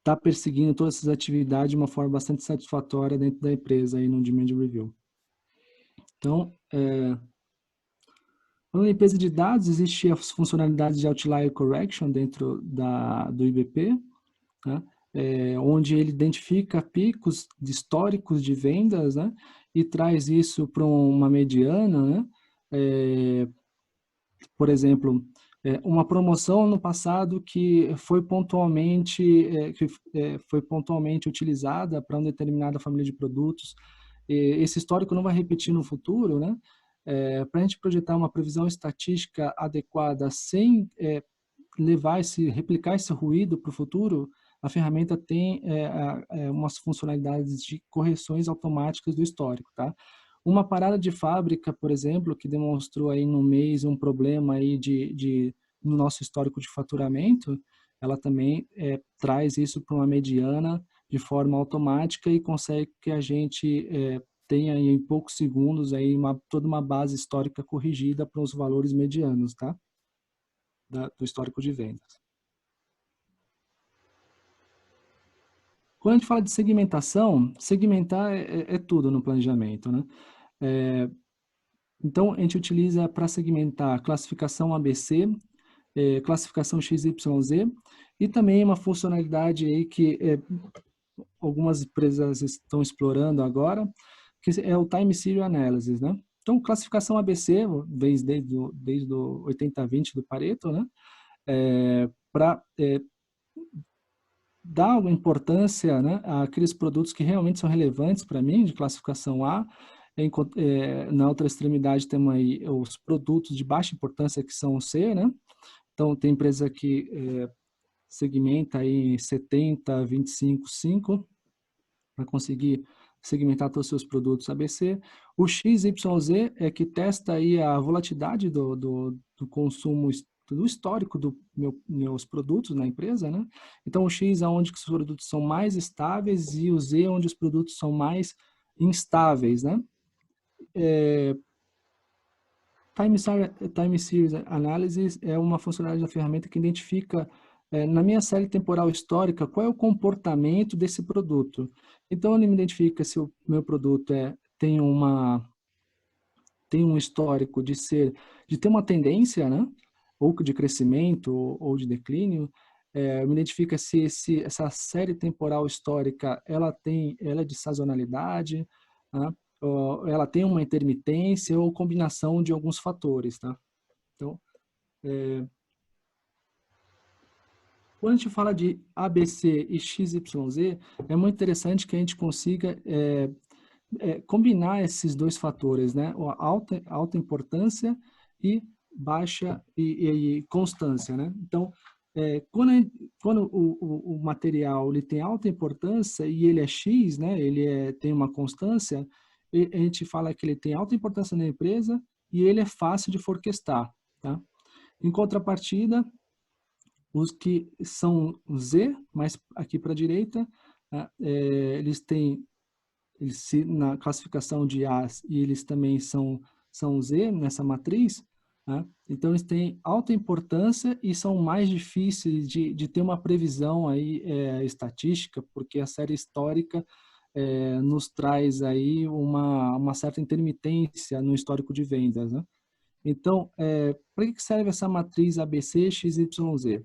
tá perseguindo todas essas atividades de uma forma bastante satisfatória dentro da empresa aí no Demand Review. Então, na limpeza de dados, existem as funcionalidades de Outlier Correction dentro do IBP, né? Onde ele identifica picos históricos de vendas, né? E traz isso para uma mediana, né? Por exemplo, uma promoção no passado que foi pontualmente utilizada para uma determinada família de produtos. Esse histórico não vai repetir no futuro, né? Para a gente projetar uma previsão estatística adequada sem replicar esse ruído para o futuro, a ferramenta tem umas funcionalidades de correções automáticas do histórico, tá? Uma parada de fábrica, por exemplo, que demonstrou aí no mês um problema aí no nosso histórico de faturamento, ela também traz isso para uma mediana de forma automática e consegue que a gente tenha aí em poucos segundos aí toda uma base histórica corrigida para os valores medianos, tá? Do histórico de vendas. Quando a gente fala de segmentação, segmentar é tudo no planejamento, né? Então, a gente utiliza para segmentar classificação ABC, classificação XYZ, e também uma funcionalidade aí que algumas empresas estão explorando agora, que é o Time Series Analysis, né? Então, classificação ABC, desde o 80-20 do Pareto, né? Para dar uma importância, né, àqueles produtos que realmente são relevantes para mim, de classificação A. Na outra extremidade temos aí os produtos de baixa importância, que são o C, né? Então, tem empresa que segmenta aí 70, 25, 5, para conseguir segmentar todos os seus produtos ABC. O XYZ é que testa aí a volatilidade do consumo, do histórico dos meus produtos na empresa, né? Então, o X é onde os produtos são mais estáveis e o Z é onde os produtos são mais instáveis, né? Time Series Analysis é uma funcionalidade da ferramenta que identifica, na minha série temporal histórica, qual é o comportamento desse produto. Então, ele me identifica se o meu produto tem um histórico de ter uma tendência, né? Ou de crescimento ou de declínio. Me identifica se essa série temporal histórica ela é de sazonalidade, né? Ela tem uma intermitência ou combinação de alguns fatores, tá? Então, quando a gente fala de ABC e XYZ, é muito interessante que a gente consiga combinar esses dois fatores, né? Alta importância e baixa e constância, né? Então, quando o material ele tem alta importância e ele é X, né? Tem uma constância, a gente fala que ele tem alta importância na empresa e ele é fácil de forquestar, tá? Em contrapartida, os que são Z, mais aqui para a direita, eles têm na classificação de A e eles também são Z nessa matriz, né? Então eles têm alta importância e são mais difíceis de ter uma previsão aí estatística, porque a série histórica nos traz aí uma certa intermitência no histórico de vendas, né? Então, para que serve essa matriz ABC, XYZ?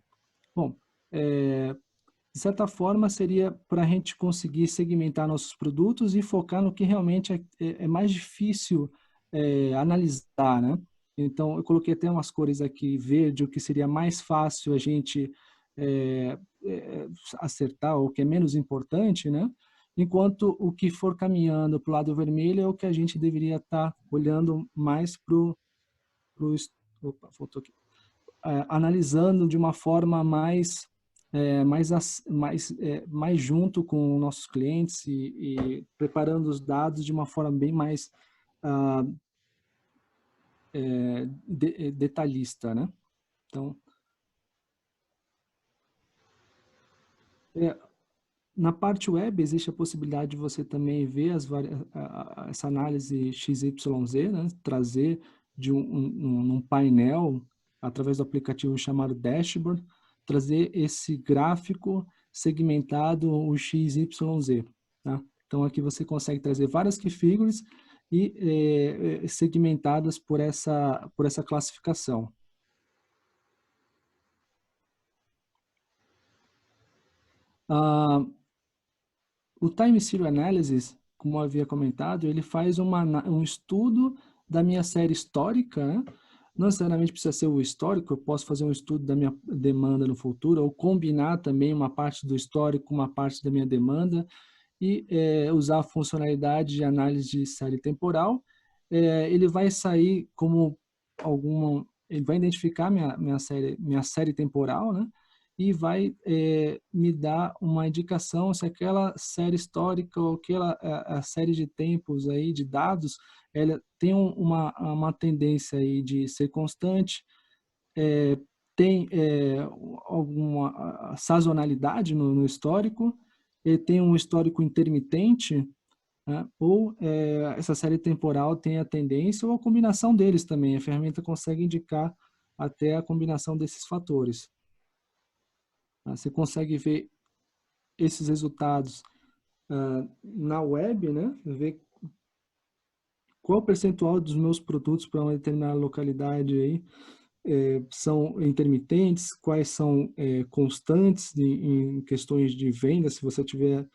Bom, de certa forma, seria para a gente conseguir segmentar nossos produtos e focar no que realmente é mais difícil analisar, né? Então, eu coloquei até umas cores aqui, verde, o que seria mais fácil a gente acertar, ou que é menos importante, né? Enquanto o que for caminhando para o lado vermelho é o que a gente deveria estar olhando mais analisando de uma forma mais junto com nossos clientes e preparando os dados de uma forma bem mais detalhista, né? Então, na parte web existe a possibilidade de você também ver essa análise XYZ, né? Trazer de um painel através do aplicativo chamado Dashboard, trazer esse gráfico segmentado, o XYZ, tá? Então, aqui você consegue trazer várias key figures e segmentadas por essa classificação. O Time Series Analysis, como eu havia comentado, ele faz um estudo da minha série histórica, né? Não necessariamente precisa ser o histórico, eu posso fazer um estudo da minha demanda no futuro, ou combinar também uma parte do histórico com uma parte da minha demanda e usar a funcionalidade de análise de série temporal. Ele vai sair como ele vai identificar minha série temporal, né? E vai me dar uma indicação se aquela série histórica ou a série de tempos aí de dados ela tem uma tendência aí de ser constante, tem alguma sazonalidade no histórico, tem um histórico intermitente, né? Ou essa série temporal tem a tendência ou a combinação deles também. A ferramenta consegue indicar até a combinação desses fatores. Você consegue ver esses resultados na web, né, ver qual o percentual dos meus produtos para uma determinada localidade aí são intermitentes, quais são constantes em questões de vendas, se você estiver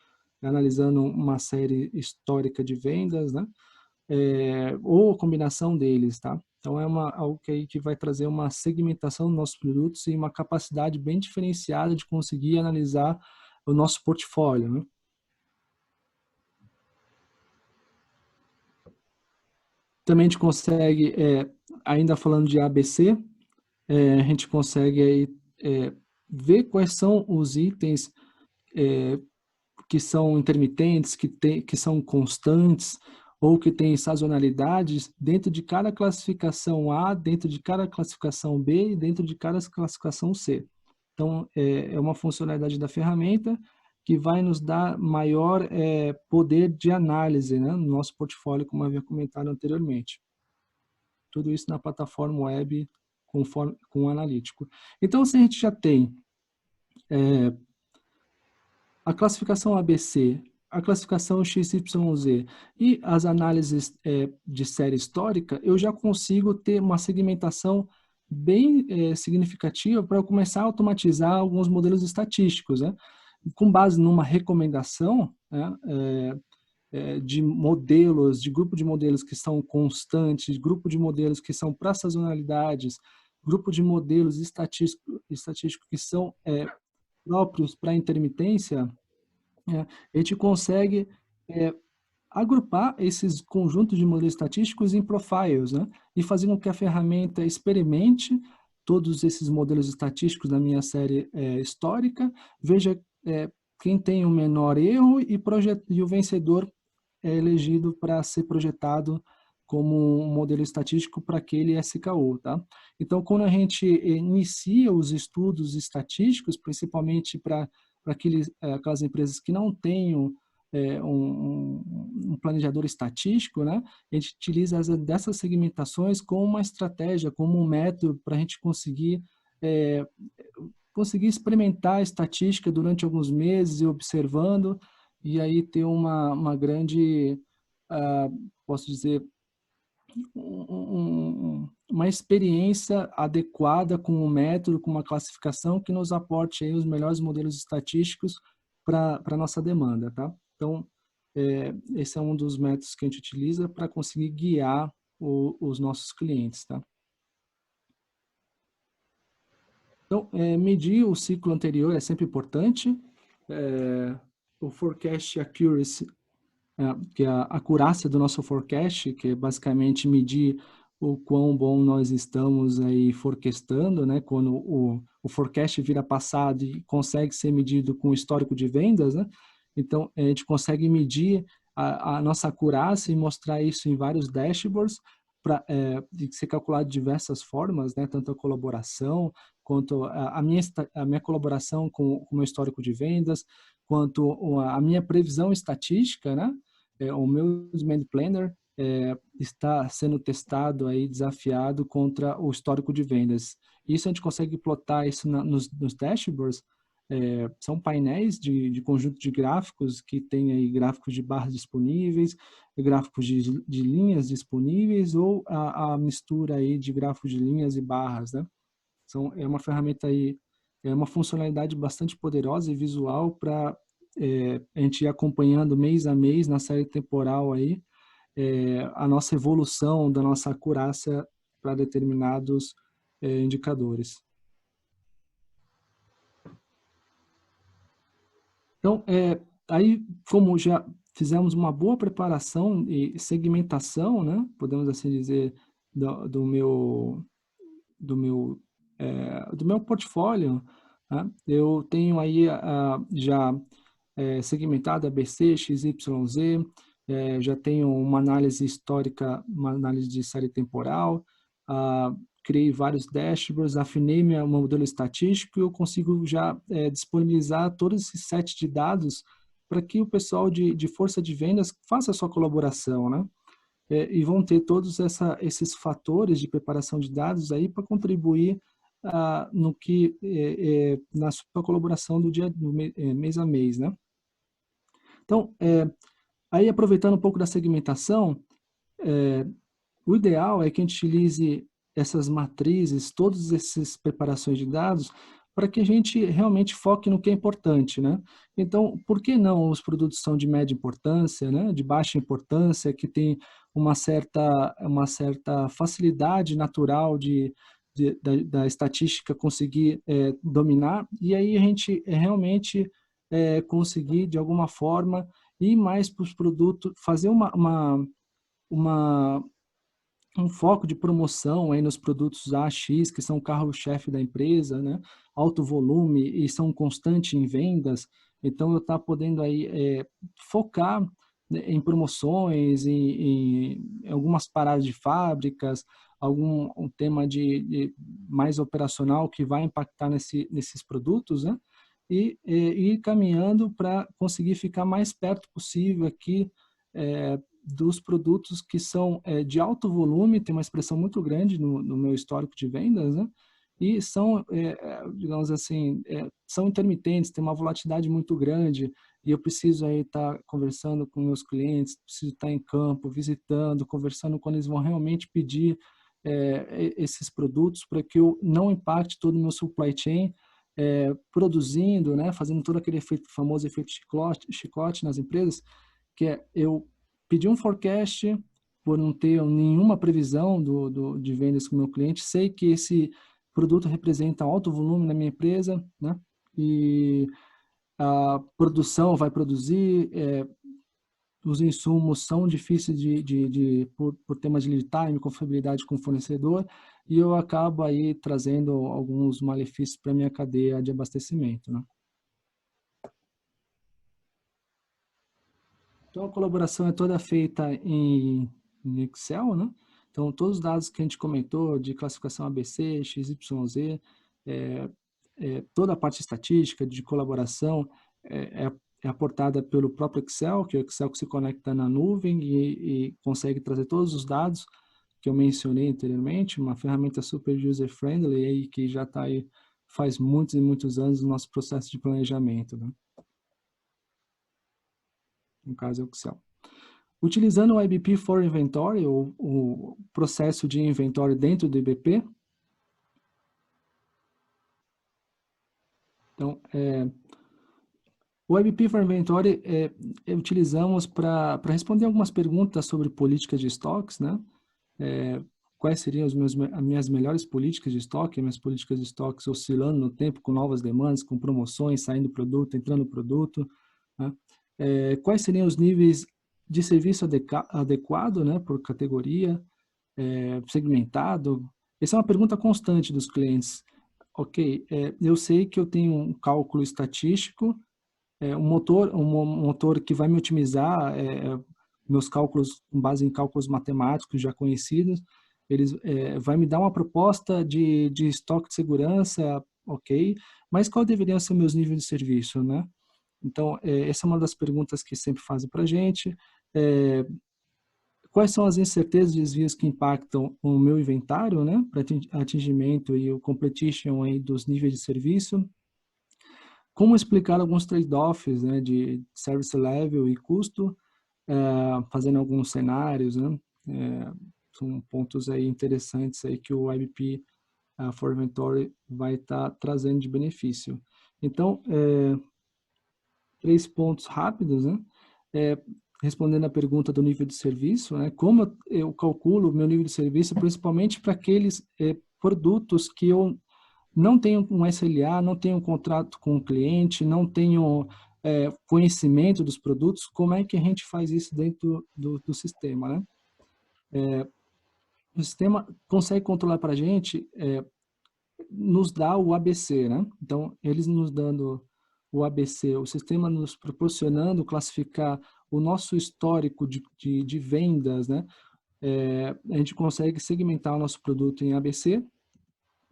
analisando uma série histórica de vendas, né? Ou a combinação deles, tá? Então é algo que vai trazer uma segmentação dos nossos produtos e uma capacidade bem diferenciada de conseguir analisar o nosso portfólio, né? Também a gente consegue, ainda falando de ABC, a gente consegue aí, ver quais são os itens que são intermitentes, que são constantes, ou que têm sazonalidades dentro de cada classificação A, dentro de cada classificação B e dentro de cada classificação C. Então, é uma funcionalidade da ferramenta que vai nos dar maior poder de análise, né, no nosso portfólio, como eu havia comentado anteriormente. Tudo isso na plataforma web com o analítico. Então, se a gente já tem a classificação ABC, a classificação XYZ e as análises de série histórica, eu já consigo ter uma segmentação bem significativa para eu começar a automatizar alguns modelos estatísticos, né? Com base numa recomendação, né, de modelos, de grupo de modelos que são constantes, grupo de modelos que são para sazonalidades, grupo de modelos estatísticos que são próprios para intermitência, a gente consegue agrupar esses conjuntos de modelos estatísticos em profiles, né? E fazer com que a ferramenta experimente todos esses modelos estatísticos da minha série histórica, veja quem tem o menor erro e o vencedor é elegido para ser projetado como um modelo estatístico para aquele SKU, tá? Então, quando a gente inicia os estudos estatísticos, principalmente para aquelas empresas que não tenham um planejador estatístico, né? A gente utiliza dessas segmentações como uma estratégia, como um método para a gente conseguir experimentar a estatística durante alguns meses e observando, e aí ter uma grande, posso dizer, uma experiência adequada com um método, com uma classificação que nos aporte aí os melhores modelos estatísticos para a nossa demanda, tá? Então, esse é um dos métodos que a gente utiliza para conseguir guiar os nossos clientes, tá? Então, medir o ciclo anterior é sempre importante. O forecast accuracy, que é a acurácia do nosso forecast, que é basicamente medir o quão bom nós estamos aí forecastando, né? Quando o forecast vira passado e consegue ser medido com o histórico de vendas, né? Então, a gente consegue medir a nossa acurácia e mostrar isso em vários dashboards, de ser calculado de diversas formas, né? Tanto a colaboração, quanto a minha colaboração com o meu histórico de vendas, quanto a minha previsão estatística, né? O meu Demand Planner está sendo testado aí, desafiado contra o histórico de vendas. Isso a gente consegue plotar isso nos dashboards. São painéis de conjunto de gráficos que tem aí gráficos de barras disponíveis, gráficos de linhas disponíveis ou a mistura aí de gráficos de linhas e barras, né? É uma ferramenta aí, é uma funcionalidade bastante poderosa e visual para a gente ir acompanhando mês a mês na série temporal aí a nossa evolução da nossa acurácia para determinados indicadores. Então, aí como já fizemos uma boa preparação e segmentação, né, podemos assim dizer, do meu portfólio, né, eu tenho aí já segmentado ABC, XYZ, já tenho uma análise histórica, uma análise de série temporal, criei vários dashboards, afinei meu modelo estatístico e eu consigo já disponibilizar todos esses sets de dados para que o pessoal de força de vendas faça a sua colaboração, né? E vão ter todos esses fatores de preparação de dados aí para contribuir na sua colaboração do mês a mês, né? Então, aí aproveitando um pouco da segmentação, o ideal é que a gente utilize essas matrizes, todas essas preparações de dados, para que a gente realmente foque no que é importante, né? Então, por que não os produtos são de média importância, né? De baixa importância, que tem uma certa facilidade natural da estatística conseguir dominar, e aí a gente realmente conseguir, de alguma forma, ir mais para os produtos, fazer um foco de promoção aí nos produtos AX, que são o carro-chefe da empresa, né? Alto volume e são constantes em vendas. Então, eu estou podendo aí focar, né, em promoções, em algumas paradas de fábricas, um tema de mais operacional que vai impactar nesses produtos, né? E ir caminhando para conseguir ficar mais perto possível aqui dos produtos que são de alto volume, tem uma expressão muito grande no meu histórico de vendas, né? E são, digamos assim, são intermitentes, tem uma volatilidade muito grande, e eu preciso aí estar conversando com meus clientes, preciso estar em campo, visitando, conversando quando eles vão realmente pedir esses produtos, para que eu não impacte todo o meu supply chain, produzindo, né, fazendo todo aquele famoso efeito chicote nas empresas, que é eu pedir um forecast por não ter nenhuma previsão de vendas com o meu cliente, sei que esse produto representa alto volume na minha empresa, né? E a produção vai produzir, os insumos são difíceis por temas de lead time, confiabilidade com o fornecedor, e eu acabo aí trazendo alguns malefícios para a minha cadeia de abastecimento, né? Então, a colaboração é toda feita em Excel, né? Então, todos os dados que a gente comentou, de classificação ABC, XYZ, toda a parte estatística de colaboração é aportada pelo próprio Excel, que é o Excel que se conecta na nuvem e consegue trazer todos os dados que eu mencionei anteriormente, uma ferramenta super user-friendly aí que já está aí faz muitos e muitos anos no nosso processo de planejamento, né? No caso é o Excel. Utilizando o IBP for Inventory, o processo de inventório dentro do IBP. Então, o IBP for Inventory utilizamos para responder algumas perguntas sobre políticas de estoques, né? Quais seriam as minhas melhores políticas de estoque, minhas políticas de estoques oscilando no tempo, com novas demandas, com promoções, saindo produto, entrando produto, né? Quais seriam os níveis de serviço adequado, né, por categoria, segmentado? Essa é uma pergunta constante dos clientes. Ok, eu sei que eu tenho um cálculo estatístico, um motor que vai me otimizar meus cálculos com base em cálculos matemáticos já conhecidos. Eles vai me dar uma proposta de estoque de segurança, ok, mas qual deveriam ser meus níveis de serviço, né? Então, essa é uma das perguntas que sempre fazem para a gente. Quais são as incertezas e desvios que impactam o meu inventário, né, para atingimento e o completion aí dos níveis de serviço? Como explicar alguns trade-offs, né, de service level e custo, fazendo alguns cenários, né? São pontos aí interessantes aí que o IBP for Inventory vai estar trazendo de benefício. Então, 3 pontos rápidos, né? Respondendo a pergunta do nível de serviço, né? Como eu calculo o meu nível de serviço, principalmente para aqueles produtos que eu não tenho um SLA, não tenho um contrato com o cliente, não tenho conhecimento dos produtos, como é que a gente faz isso dentro do sistema, né? O sistema consegue controlar para a gente, nos dá o ABC, né? Então, eles nos dando o ABC, o sistema nos proporcionando classificar o nosso histórico de vendas, né? A gente consegue segmentar o nosso produto em ABC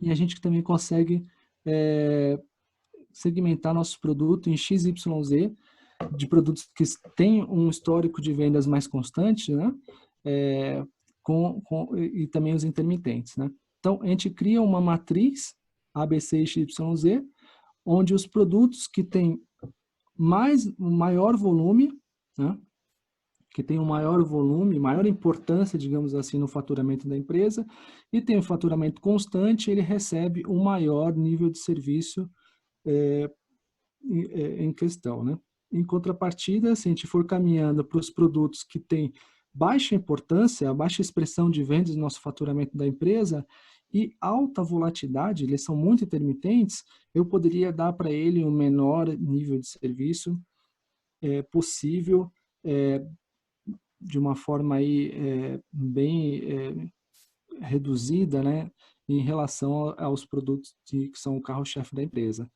e a gente também consegue segmentar nosso produto em XYZ, de produtos que têm um histórico de vendas mais constante, né? E também os intermitentes, né? Então, a gente cria uma matriz ABC e XYZ, onde os produtos que têm maior volume né? Que tem um maior volume, maior importância, digamos assim, no faturamento da empresa, e tem um faturamento constante, ele recebe um maior nível de serviço em questão, né? Em contrapartida, se a gente for caminhando para os produtos que têm baixa importância, baixa expressão de vendas no nosso faturamento da empresa e alta volatilidade, eles são muito intermitentes, eu poderia dar para ele um menor nível de serviço possível, de uma forma aí bem reduzida, né, em relação aos produtos que são o carro-chefe da empresa.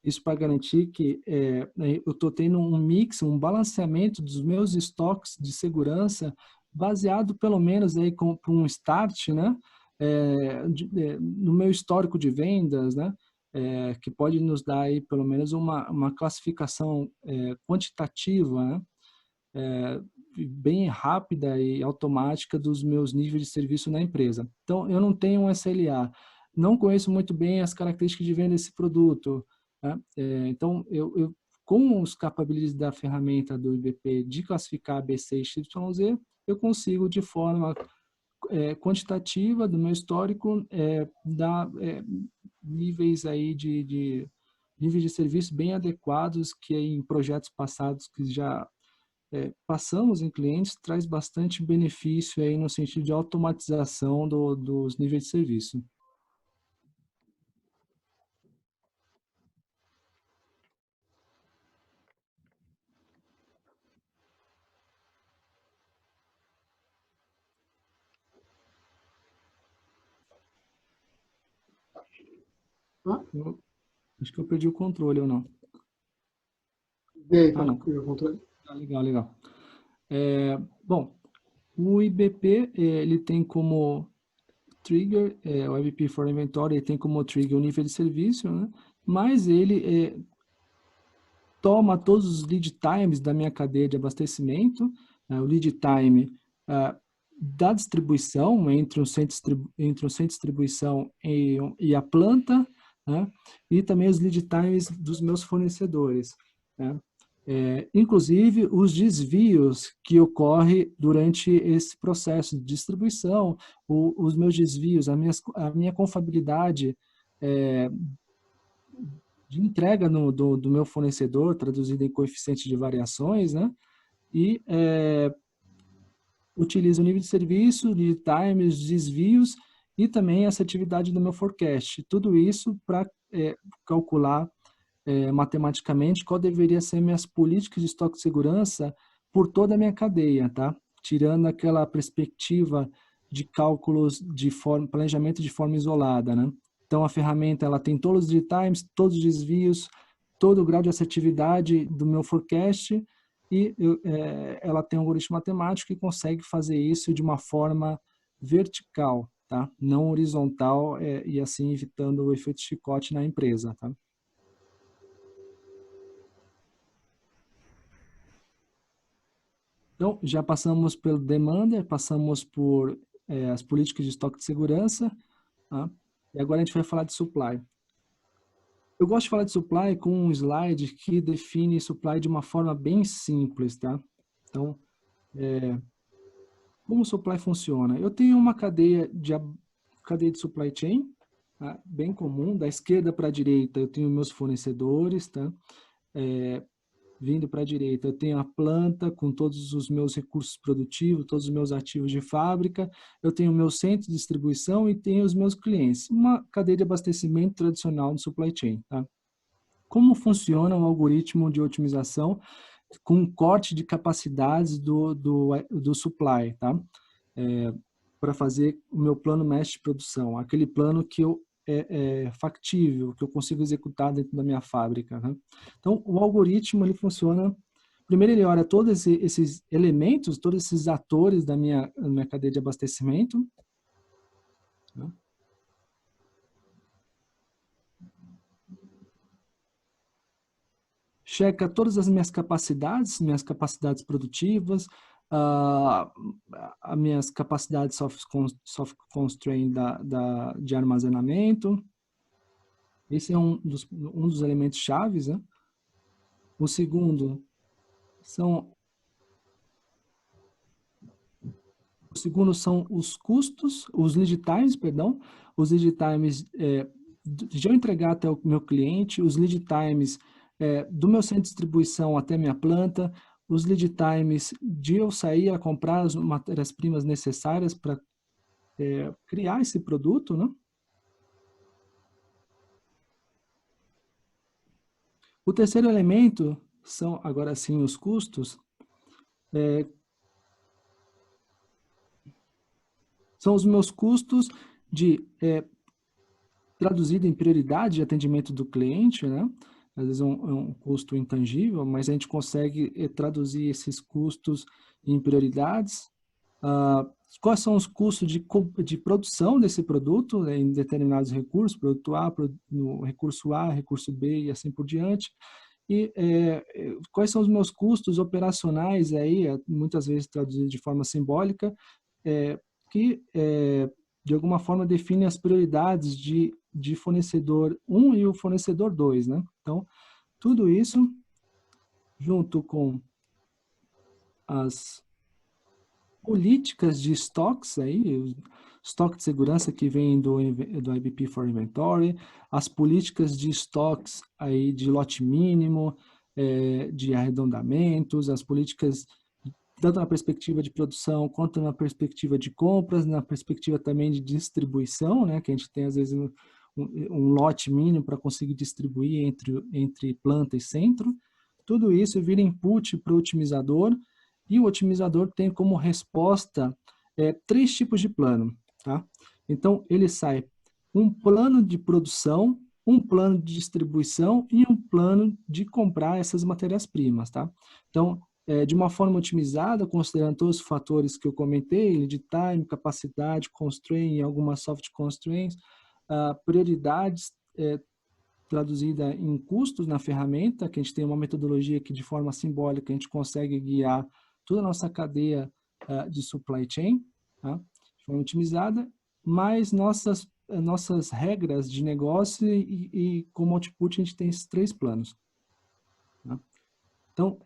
Isso para garantir que eu estou tendo um mix, um balanceamento dos meus estoques de segurança, baseado pelo menos aí com um start, né, no meu histórico de vendas, né, que pode nos dar aí pelo menos uma classificação quantitativa, né, bem rápida e automática dos meus níveis de serviço na empresa. Então, eu não tenho um SLA, não conheço muito bem as características de venda desse produto, né? Então, eu com os capabilities da ferramenta do IBP de classificar A, B, C e XYZ, eu consigo, de forma quantitativa do meu histórico, dar níveis aí de níveis de serviço bem adequados que em projetos passados que já passamos em clientes, traz bastante benefício aí no sentido de automatização dos níveis de serviço. Acho que eu perdi o controle ou não. E aí, Ah, não. o controle? Legal, legal. Bom, o IBP, ele tem como trigger, o IBP for Inventory, ele tem como trigger o nível de serviço, né? Mas ele toma todos os lead times da minha cadeia de abastecimento, o lead time da distribuição, entre o centro de distribuição e a planta, né? E também os lead times dos meus fornecedores, né? Inclusive os desvios que ocorrem durante esse processo de distribuição, os meus desvios, a minha confiabilidade de entrega do meu fornecedor, traduzido em coeficiente de variações, né? E utilizo o nível de serviço, lead times, desvios e também essa atividade do meu forecast. Tudo isso para calcular matematicamente qual deveria ser minhas políticas de estoque de segurança por toda a minha cadeia, tá? Tirando aquela perspectiva de cálculos de planejamento de forma isolada, né? Então, a ferramenta ela tem todos os lead times, todos os desvios, todo o grau de assertividade do meu forecast e ela tem um algoritmo matemático que consegue fazer isso de uma forma vertical, tá? Não horizontal e assim evitando o efeito chicote na empresa, tá? Então, já passamos pelo demanda, passamos por as políticas de estoque de segurança, tá? E agora a gente vai falar de supply. Eu gosto de falar de supply com um slide que define supply de uma forma bem simples, tá? Então, como o supply funciona? Eu tenho uma cadeia de supply chain, tá? Bem comum, da esquerda para a direita eu tenho meus fornecedores, tá? Vindo para a direita, eu tenho a planta com todos os meus recursos produtivos, todos os meus ativos de fábrica, eu tenho o meu centro de distribuição e tenho os meus clientes. Uma cadeia de abastecimento tradicional do supply chain, tá? Como funciona um algoritmo de otimização com corte de capacidades do supply, tá? Para fazer o meu plano mestre de produção, aquele plano que é factível, que eu consigo executar dentro da minha fábrica, né? Então, o algoritmo, ele funciona... Primeiro, ele olha todos esses elementos, todos esses atores da minha cadeia de abastecimento, né? Checa todas as minhas capacidades produtivas, as minhas capacidades soft constraint de armazenamento. Esse é um dos elementos chaves, né? O segundo são O segundo são os custos, os lead times, perdão. Os lead times de eu entregar até o meu cliente, os lead times do meu centro de distribuição até minha planta, os lead times de eu sair a comprar as matérias-primas necessárias para criar esse produto, né? O terceiro elemento são, agora sim, os custos. São os meus custos de traduzido em prioridade de atendimento do cliente, né? Às vezes é um custo intangível, mas a gente consegue traduzir esses custos em prioridades. Quais são os custos de produção desse produto, né, em determinados recursos, produto A, no recurso A, recurso B e assim por diante. E quais são os meus custos operacionais aí, muitas vezes traduzido de forma simbólica, que de alguma forma define as prioridades de fornecedor 1 e o fornecedor 2, né? Então, tudo isso junto com as políticas de estoques aí, estoque de segurança que vem do IBP for Inventory, as políticas de estoques aí de lote mínimo, de arredondamentos, as políticas tanto na perspectiva de produção quanto na perspectiva de compras, na perspectiva também de distribuição, né, que a gente tem às vezes um lote mínimo para conseguir distribuir entre planta e centro. Tudo isso vira input para o otimizador, e o otimizador tem como resposta 3 tipos de plano, tá? Então, ele sai um plano de produção, um plano de distribuição e um plano de comprar essas matérias-primas, tá? Então, de uma forma otimizada, considerando todos os fatores que eu comentei, lead time, capacidade, constraint e algumas soft constraints, prioridades traduzida em custos na ferramenta, que a gente tem uma metodologia que de forma simbólica a gente consegue guiar toda a nossa cadeia de supply chain, tá? De forma otimizada, mas nossas regras de negócio e como output a gente tem esses 3 planos. Tá? Então,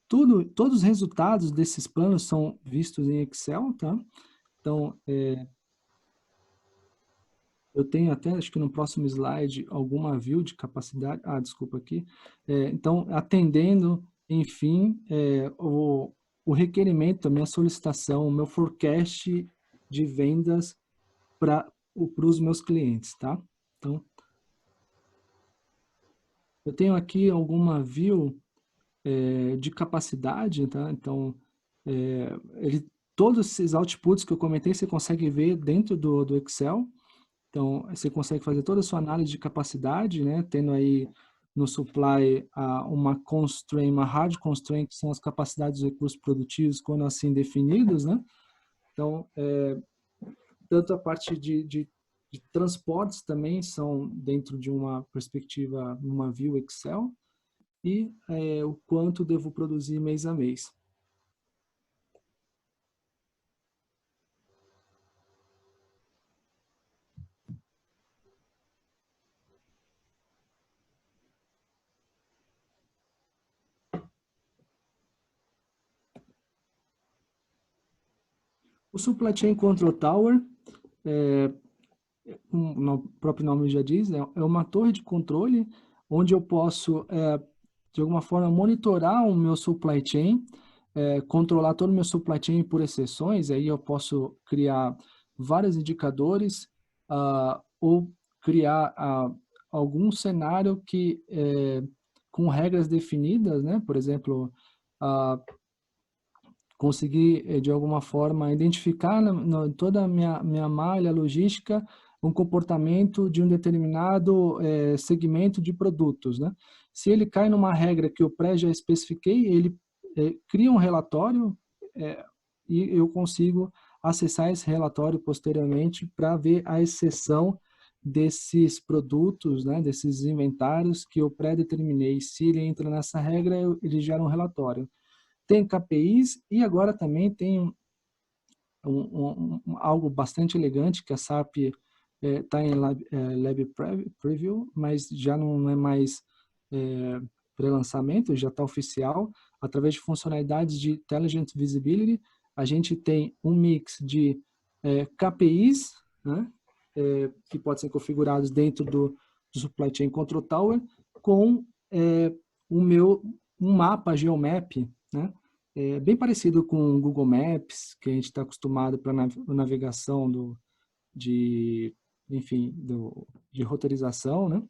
todos os resultados desses planos são vistos em Excel, tá? Então, eu tenho até, acho que no próximo slide, alguma view de capacidade. Desculpa aqui. Então, atendendo, enfim, o requerimento, a minha solicitação, o meu forecast de vendas para os meus clientes, tá? Então, eu tenho aqui alguma view de capacidade, tá? Então, todos esses outputs que eu comentei, você consegue ver dentro do Excel. Então, você consegue fazer toda a sua análise de capacidade, né? Tendo aí no supply uma constraint, uma hard constraint, que são as capacidades dos recursos produtivos, quando assim definidos, né? Então, tanto a parte de transportes também são dentro de uma perspectiva, uma view Excel, e o quanto devo produzir mês a mês. O Supply Chain Control Tower, o próprio nome já diz, é uma torre de controle onde eu posso, de alguma forma, monitorar o meu supply chain, controlar todo o meu supply chain por exceções. Aí eu posso criar vários indicadores ou criar algum cenário que, com regras definidas, né? Por exemplo, conseguir, de alguma forma, identificar toda a minha malha logística um comportamento de um determinado segmento de produtos, né? Se ele cai numa regra que eu já especifiquei, ele cria um relatório e eu consigo acessar esse relatório posteriormente para ver a exceção desses produtos, né, desses inventários que eu pré-determinei. Se ele entra nessa regra, ele gera um relatório. Tem KPIs e agora também tem algo bastante elegante que a SAP está em Lab Preview, mas já não é mais pré-lançamento, já está oficial, através de funcionalidades de Intelligent Visibility, a gente tem um mix de KPIs, né, que podem ser configurados dentro do Supply Chain Control Tower, com um mapa Geomap, né, bem parecido com o Google Maps, que a gente está acostumado para navegação de roteirização, né?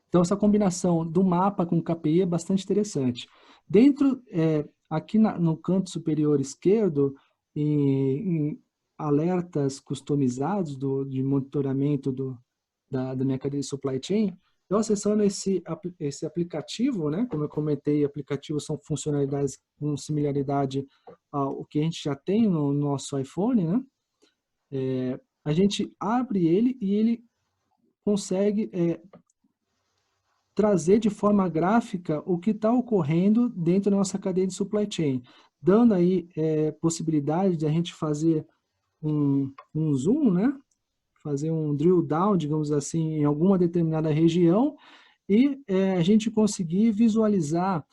Então, essa combinação do mapa com KPI é bastante interessante. Dentro, aqui no canto superior esquerdo, em alertas customizados de monitoramento da minha cadeia de supply chain, eu acessando esse aplicativo, né? Como eu comentei, aplicativos são funcionalidades com similaridade ao que a gente já tem no nosso iPhone, né? A gente abre ele e ele consegue trazer de forma gráfica o que está ocorrendo dentro da nossa cadeia de supply chain, dando aí possibilidade de a gente fazer um zoom, né? Fazer um drill down, digamos assim, em alguma determinada região e a gente conseguir visualizar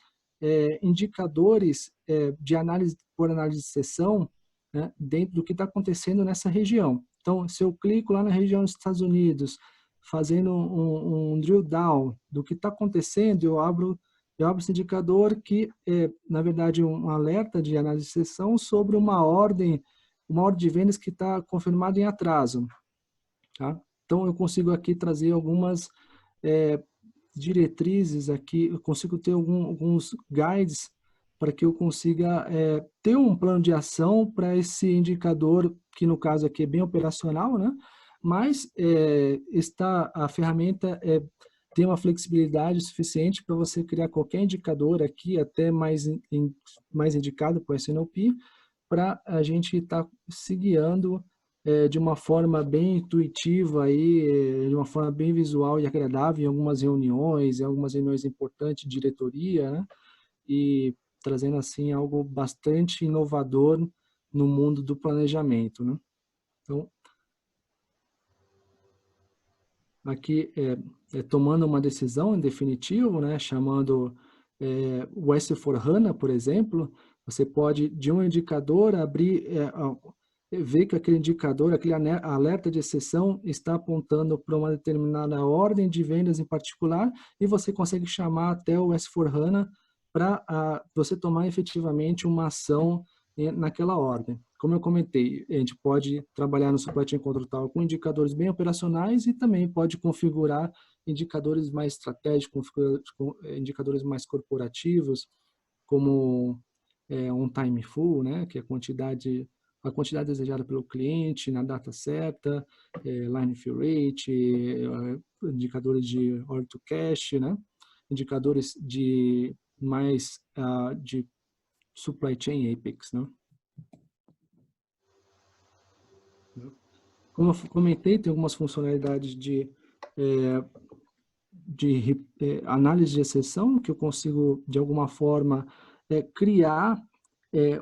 indicadores por análise de seção, né, dentro do que está acontecendo nessa região. Então, se eu clico lá na região dos Estados Unidos, fazendo um drill down do que está acontecendo, eu abro esse indicador que na verdade, um alerta de análise de seção sobre uma ordem de vendas que está confirmada em atraso. Tá? Então, eu consigo aqui trazer algumas diretrizes aqui, eu consigo ter alguns guides para que eu consiga ter um plano de ação para esse indicador, que no caso aqui é bem operacional, né? Mas a ferramenta tem uma flexibilidade suficiente para você criar qualquer indicador aqui, até mais indicado para o SNOP, para a gente estar se guiando de uma forma bem intuitiva, aí, de uma forma bem visual e agradável em algumas reuniões importantes de diretoria, né? E trazendo assim algo bastante inovador no mundo do planejamento, né? Então, aqui tomando uma decisão em definitivo, né, chamando o S4HANA, por exemplo, você pode, de um indicador, abrir, ver que aquele indicador, aquele alerta de exceção está apontando para uma determinada ordem de vendas em particular e você consegue chamar até o S4HANA para você tomar efetivamente uma ação naquela ordem. Como eu comentei, a gente pode trabalhar no Supply Chain Control Tower com indicadores bem operacionais e também pode configurar indicadores mais estratégicos, indicadores mais corporativos, como um time full, né, que é a quantidade desejada pelo cliente na data certa, line fill rate, indicadores de order to cash, né, indicadores de supply chain apex, né. Como eu comentei, tem algumas funcionalidades de análise de exceção, que eu consigo, de alguma forma, criar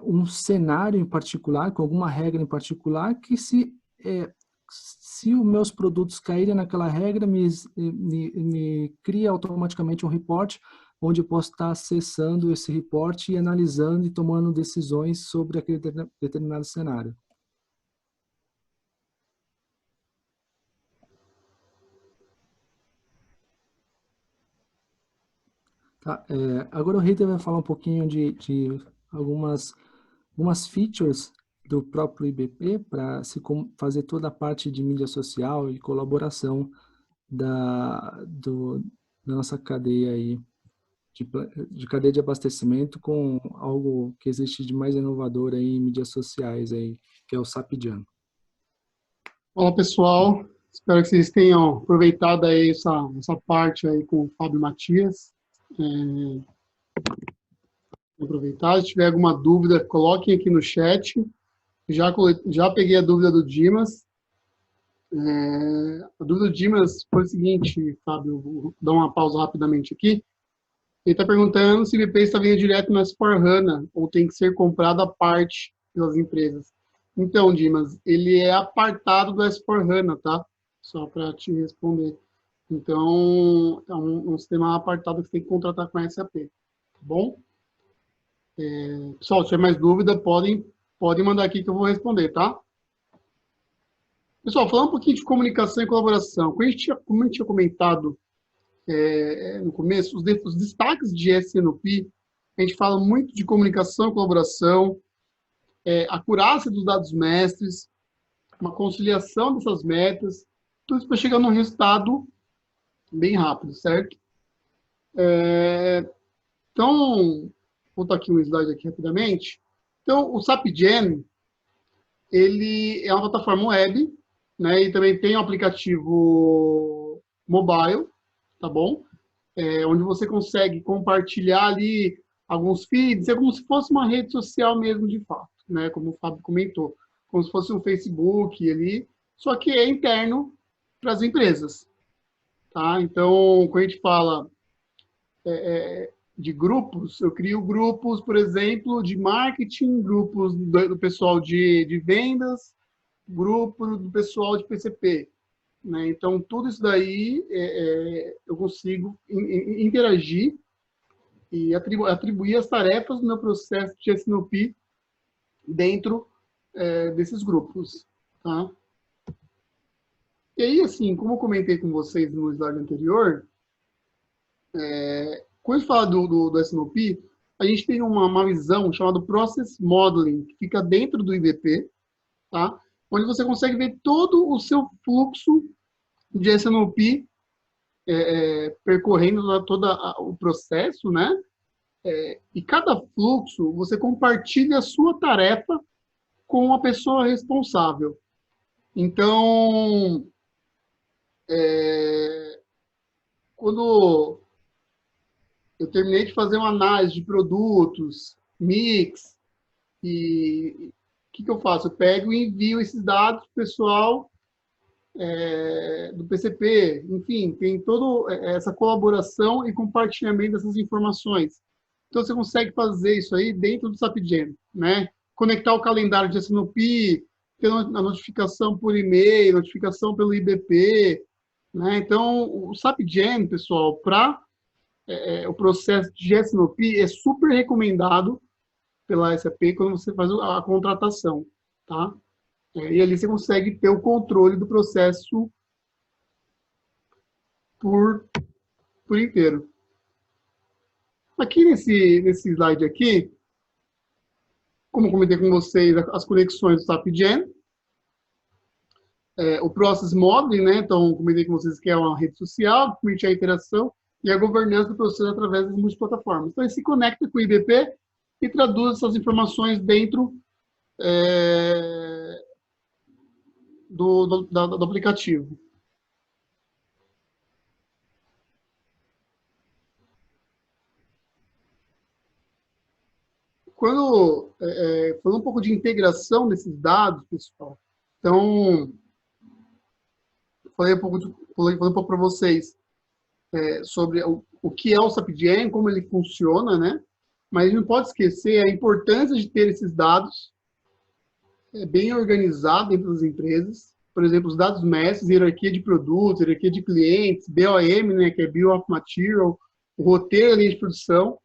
um cenário em particular, com alguma regra em particular, que se os meus produtos caírem naquela regra, me cria automaticamente um report, onde eu posso estar acessando esse report e analisando e tomando decisões sobre aquele determinado cenário. Tá, agora o Reiter vai falar um pouquinho de algumas features do próprio IBP para fazer toda a parte de mídia social e colaboração da nossa cadeia aí, de cadeia de abastecimento com algo que existe de mais inovador aí em mídias sociais, aí, que é o SAPJAM. Olá, pessoal. Espero que vocês tenham aproveitado aí essa parte aí com o Fábio Matias. Aproveitar. Se tiver alguma dúvida, coloquem aqui no chat. Já peguei a dúvida do Dimas. A dúvida do Dimas foi o seguinte, Fábio, vou dar uma pausa rapidamente aqui. Ele está perguntando se o IBP está vindo direto no S4HANA ou tem que ser comprado à parte pelas empresas. Então, Dimas, ele é apartado do S4HANA, tá? Só para te responder. Então, é um sistema apartado que você tem que contratar com a SAP. Tá bom? Pessoal, se tiver mais dúvida, podem Pode mandar aqui que eu vou responder, tá? Pessoal, falando um pouquinho de comunicação e colaboração. Como a gente tinha comentado no começo, os destaques de SNOP, a gente fala muito de comunicação e colaboração, acurácia dos dados mestres, uma conciliação dessas metas, tudo isso para chegar num resultado bem rápido, certo? Então, vou botar aqui um slide aqui rapidamente. Então, o SAPGen, ele é uma plataforma web, né? E também tem um aplicativo mobile, tá bom? Onde você consegue compartilhar ali alguns feeds, é como se fosse uma rede social mesmo, de fato, né? Como o Fábio comentou, como se fosse um Facebook ali, só que é interno para as empresas, tá? Então, quando a gente fala de grupos, eu crio grupos, por exemplo, de marketing, grupos do pessoal de vendas, grupo do pessoal de PCP, né? Então, tudo isso daí eu consigo interagir e atribuir as tarefas no meu processo de SNOP dentro desses grupos, tá? E aí, assim, como eu comentei com vocês no slide anterior, quando a gente fala do SNOP, a gente tem uma visão chamada Process Modeling, que fica dentro do IBP, tá? Onde você consegue ver todo o seu fluxo de SNOP percorrendo todo o processo, né? E cada fluxo, você compartilha a sua tarefa com a pessoa responsável. Então, quando eu terminei de fazer uma análise de produtos, mix, e o que eu faço? Eu pego e envio esses dados para o pessoal do PCP, enfim, tem toda essa colaboração e compartilhamento dessas informações. Então, você consegue fazer isso aí dentro do SAPGen, né? Conectar o calendário de SNOP, ter a notificação por e-mail, notificação pelo IBP, né? Então, o SAPGen, pessoal, para o processo de SNOP é super recomendado pela SAP quando você faz a contratação, tá? E ali você consegue ter o controle do processo por inteiro. Aqui nesse slide aqui, como eu comentei com vocês, as conexões do SAPGen, o Process Modeling, né? Então, comentei com vocês que é uma rede social, que permite a interação e a governança do processo através das multiplataformas. Então, ele se conecta com o IBP e traduz essas informações dentro do aplicativo. Falando um pouco de integração desses dados, pessoal, então, falei um pouco para vocês sobre o que é o SAPGen, como ele funciona, né? Mas a gente não pode esquecer a importância de ter esses dados bem organizados dentro das empresas. Por exemplo, os dados mestres, hierarquia de produtos, hierarquia de clientes, BOM, né, que é Bill of Material, o roteiro da linha de produção,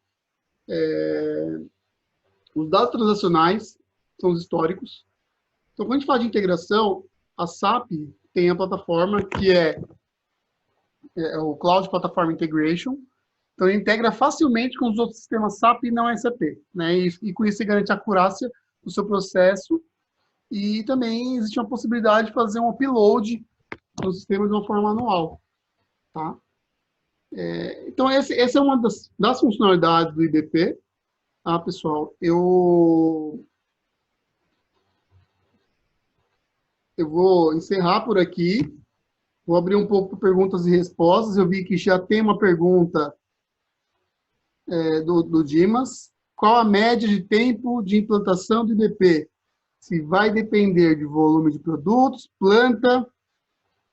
os dados transacionais, são os históricos. Então, quando a gente fala de integração, a SAP tem a plataforma que é o Cloud Platform Integration. Então, ele integra facilmente com os outros sistemas SAP e não SAP, né? E com isso, você garante a acurácia do seu processo. E também existe uma possibilidade de fazer um upload no sistema de uma forma manual, tá? Então, essa é uma das funcionalidades do IBP, tá, pessoal? Eu vou encerrar por aqui, vou abrir um pouco para perguntas e respostas. Eu vi que já tem uma pergunta do Dimas. Qual a média de tempo de implantação do IBP? Se vai depender de volume de produtos, planta,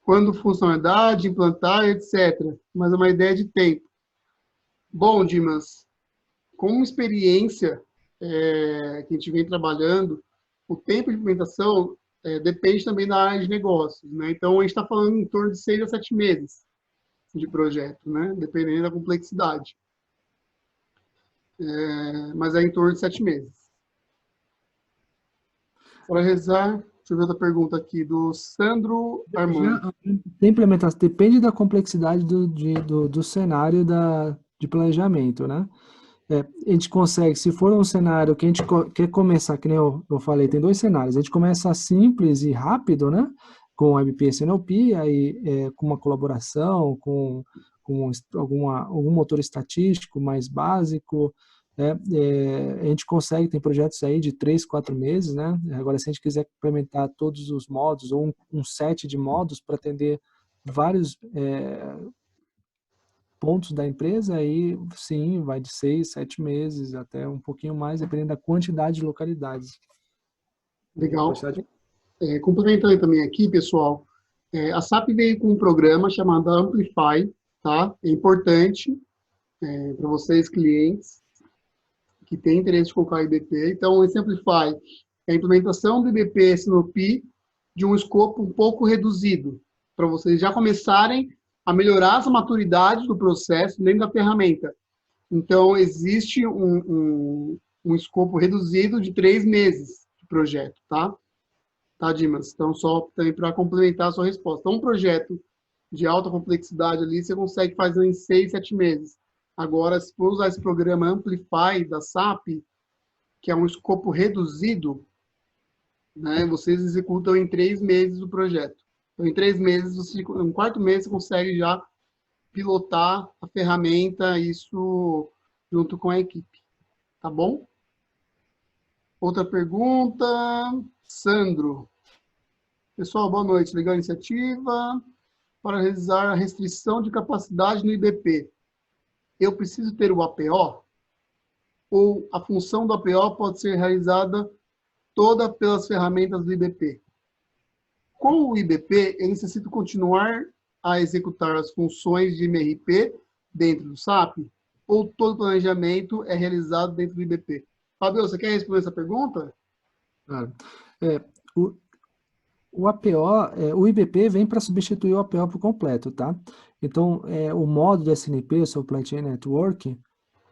quando funcionalidade, implantar, etc. Mas é uma ideia de tempo. Bom, Dimas, com experiência que a gente vem trabalhando, o tempo de implementação depende também da área de negócios, né? Então, a gente está falando em torno de 6 a 7 meses de projeto, né? Dependendo da complexidade. Mas é em torno de 7 meses. Para rezar, deixa eu ver outra pergunta aqui, do Sandro Armando. Tem implementação, depende da complexidade do cenário de planejamento, né? A gente consegue, se for um cenário que a gente quer começar, que nem eu falei, tem 2 cenários. A gente começa simples e rápido, né? Com WebP e SNOP, aí com uma colaboração, com algum motor estatístico mais básico. A gente consegue, tem projetos aí de 3, 4 meses, né? Agora, se a gente quiser implementar todos os modos, ou um set de modos para atender vários pontos da empresa, aí sim, vai de 6, 7 meses, até um pouquinho mais, dependendo da quantidade de localidades. Legal. Complementando também aqui, pessoal, a SAP veio com um programa chamado Amplify, tá? É importante para vocês, clientes, que têm interesse de colocar IBP. Então, esse Amplify é a implementação do IBP SNOP de um escopo um pouco reduzido, para vocês já começarem a melhorar as maturidades do processo dentro da ferramenta. Então, existe um escopo reduzido de 3 meses de projeto, tá? Tá, Dimas? Então, só também para complementar a sua resposta. Então, um projeto de alta complexidade ali, você consegue fazer em 6, 7 meses. Agora, se for usar esse programa Amplify da SAP, que é um escopo reduzido, né, vocês executam em 3 meses o projeto. Então, em 3 meses, no quarto mês, você consegue já pilotar a ferramenta, isso junto com a equipe. Tá bom? Outra pergunta, Sandro. Pessoal, boa noite. Legal a iniciativa. Para realizar a restrição de capacidade no IBP, eu preciso ter o APO? Ou a função do APO pode ser realizada toda pelas ferramentas do IBP? Com o IBP, eu necessito continuar a executar as funções de MRP dentro do SAP? Ou todo o planejamento é realizado dentro do IBP? Fabio, você quer responder essa pergunta? Claro. O APO, o IBP vem para substituir o APO por completo, tá? Então, o módulo SNP, o Supply Chain Network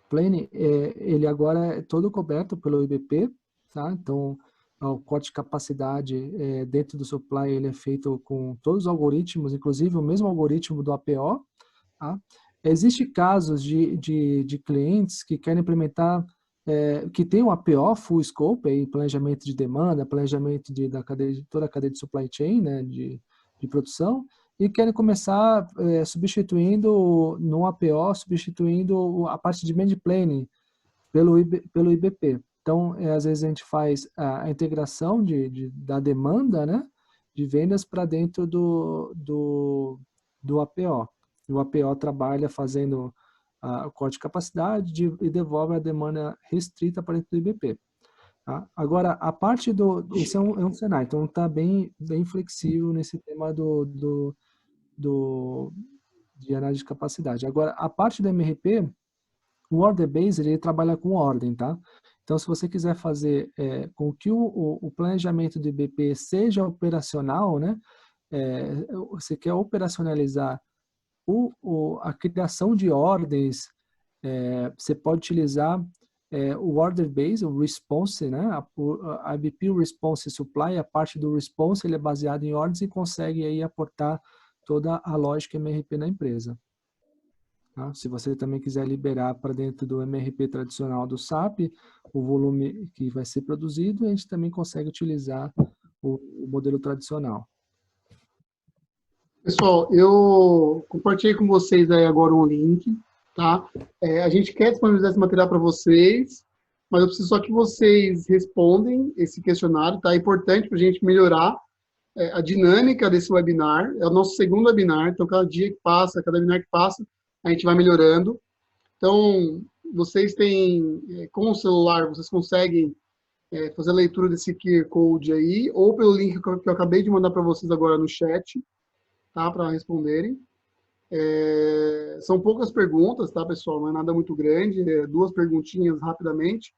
Plane, ele agora é todo coberto pelo IBP, tá? Então, o corte de capacidade dentro do Supply, ele é feito com todos os algoritmos, inclusive o mesmo algoritmo do APO, tá? Existem casos de clientes que querem implementar que tem um APO full scope, aí, planejamento de demanda, planejamento de toda a cadeia de supply chain, né, de produção, e querem começar substituindo no APO, substituindo a parte de demand planning pelo IBP. Então, às vezes a gente faz a integração da demanda, né, de vendas para dentro do APO. O APO trabalha fazendo o corte de capacidade e devolve a demanda restrita para dentro do IBP. Tá? Agora, a parte esse é um cenário, então está bem flexível nesse tema de análise de capacidade. Agora, a parte do MRP, o Order Based, ele trabalha com ordem, tá? Então, se você quiser fazer com que o planejamento do IBP seja operacional, né? Você quer operacionalizar a criação de ordens, você pode utilizar o order base, o response, né? A IBP Response Supply, a parte do response, ele é baseado em ordens e consegue aí aportar toda a lógica MRP na empresa. Tá? Se você também quiser liberar para dentro do MRP tradicional do SAP, o volume que vai ser produzido, a gente também consegue utilizar o modelo tradicional. Pessoal, eu compartilhei com vocês aí agora um link, tá? A gente quer disponibilizar esse material para vocês, mas eu preciso só que vocês respondem esse questionário, tá? É importante para a gente melhorar a dinâmica desse webinar. É o nosso segundo webinar, então cada dia que passa, cada webinar que passa, a gente vai melhorando. Então, vocês têm, com o celular, vocês conseguem fazer a leitura desse QR Code aí, ou pelo link que eu acabei de mandar para vocês agora no chat, tá, para responderem. São poucas perguntas, tá, pessoal? Não é nada muito grande, 2 perguntinhas rapidamente.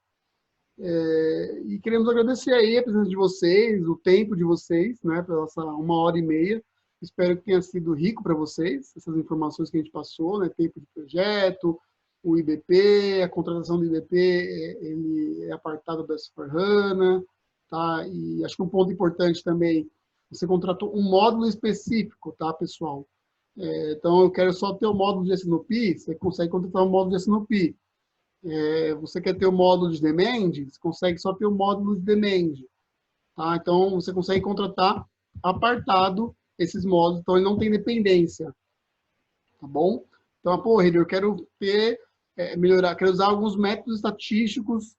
E queremos agradecer aí a presença de vocês, o tempo de vocês, né, pela essa 1h30. Espero que tenha sido rico para vocês, essas informações que a gente passou, né, tempo de projeto, o IBP, a contratação do IBP, ele é apartado do S4HANA, tá? E acho que um ponto importante também, você contratou um módulo específico, tá, pessoal? Então, eu quero só ter o módulo de S&OP, você consegue contratar um módulo de S&OP. Você quer ter o módulo de demand, você consegue só ter o módulo de demand. Tá? Então, você consegue contratar apartado esses módulos, então ele não tem dependência. Tá bom? Então, pô, eu quero ter, melhorar, quero usar alguns métodos estatísticos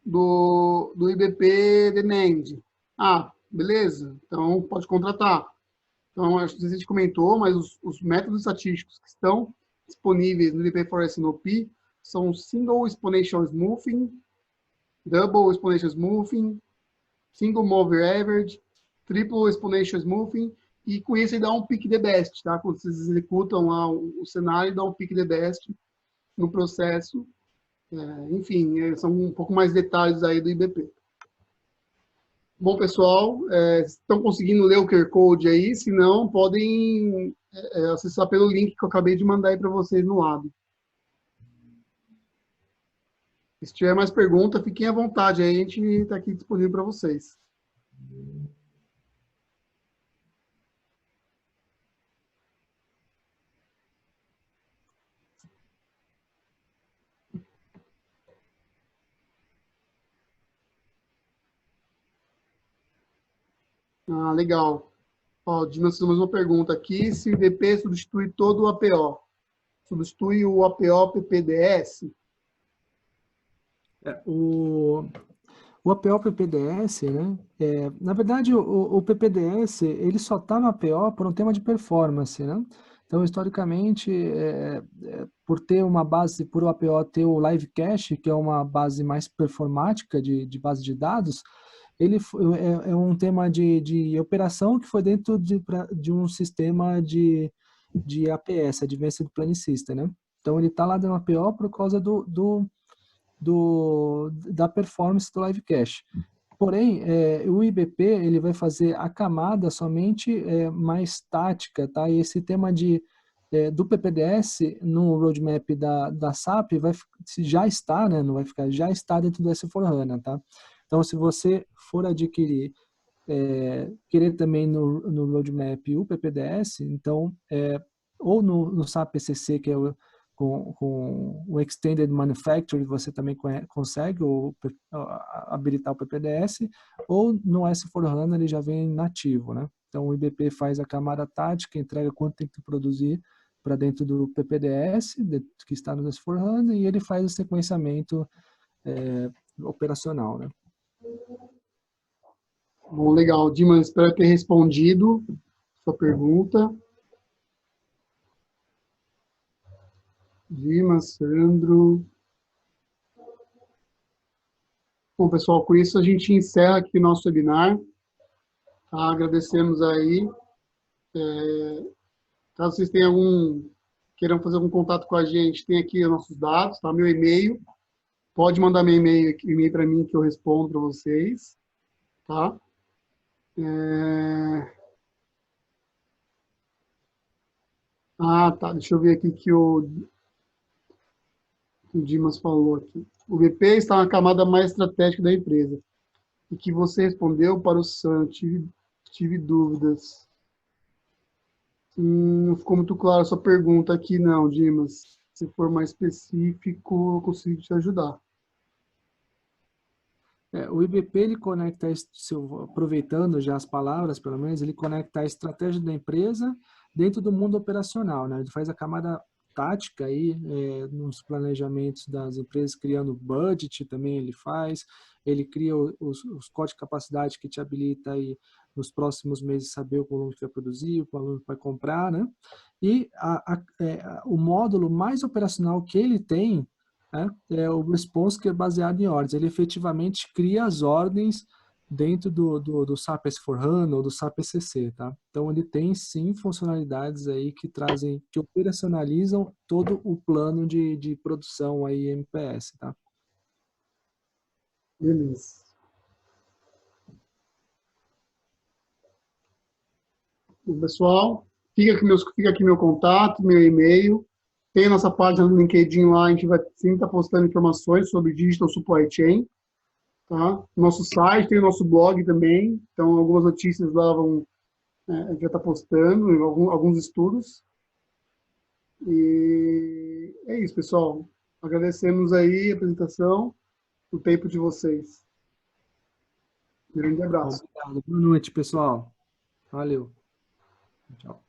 do IBP demand. Ah, beleza, então pode contratar. Então, acho que a gente comentou, mas os métodos estatísticos que estão disponíveis no IBP for S&OP são Single Exponential Smoothing, Double Exponential Smoothing, Single Mover Average, Triple Exponential Smoothing, e com isso ele dá um pick the best, tá? Quando vocês executam lá o cenário, dá um pick the best no processo. Enfim, são um pouco mais detalhes aí do IBP. Bom, pessoal, estão conseguindo ler o QR Code aí? Se não, podem acessar pelo link que eu acabei de mandar aí para vocês no lado. Se tiver mais pergunta, fiquem à vontade, aí a gente está aqui disponível para vocês. Ah, legal. Ó, nós temos uma pergunta aqui, se o IBP substitui todo o APO. Substitui o APO PPDS? O APO PPDS, né? Na verdade, o PPDS ele só está no APO por um tema de performance, né? Então, historicamente, por ter uma base, por o APO ter o Live Cache, que é uma base mais performática de base de dados, ele é um tema de operação que foi dentro de um sistema de APS, Advanced Planning System, né? Então, ele está lá no APO por causa da performance do Live Cache. Porém, o IBP ele vai fazer a camada somente mais tática, tá? E esse tema do PPDS no roadmap da SAP já está, né? Não vai ficar, já está dentro do S4HANA, tá? Então, se você for adquirir, querer também no roadmap o PPDS, então, ou no SAP PCC, que é com o Extended Manufacturing, você também consegue habilitar o PPDS, ou no S4HANA ele já vem nativo, né? Então, o IBP faz a camada tática, entrega quanto tem que produzir para dentro do PPDS, que está no S4HANA, e ele faz o sequenciamento operacional, né? Bom, legal. Dimas, espero ter respondido sua pergunta. Dimas, Sandro. Bom, pessoal, com isso a gente encerra aqui o nosso webinar. Tá? Agradecemos aí. Caso vocês tenham queiram fazer algum contato com a gente, tem aqui os nossos dados, tá? Meu e-mail. Pode mandar meu e-mail para mim que eu respondo para vocês. Tá? Tá. Deixa eu ver aqui que o Dimas falou aqui. O BP está na camada mais estratégica da empresa. E que você respondeu para o Sam. Tive dúvidas. Não ficou muito clara a sua pergunta aqui, não, Dimas. Se for mais específico, eu consigo te ajudar. O IBP, ele conecta, aproveitando já as palavras, pelo menos, ele conecta a estratégia da empresa dentro do mundo operacional, né? Ele faz a camada tática aí, nos planejamentos das empresas, criando budget também ele faz, ele cria os códigos de capacidade que te habilita aí nos próximos meses saber o volume que vai produzir, o volume que vai comprar, né? E o módulo mais operacional que ele tem é o response, que é baseado em ordens. Ele efetivamente cria as ordens dentro do SAP S4HANA ou do SAP ECC, tá? Então, ele tem, sim, funcionalidades aí que operacionalizam todo o plano de produção aí MPS, tá? Beleza. Bom, pessoal, fica aqui meu contato, meu e-mail. Tem a nossa página no LinkedIn lá, a gente vai sempre estar postando informações sobre Digital Supply Chain. tá? Nosso site, tem o nosso blog também, então algumas notícias lá a gente já está postando, alguns estudos. E é isso, pessoal. Agradecemos aí a apresentação, o tempo de vocês. Grande abraço. Obrigado. Boa noite, pessoal. Valeu. Tchau.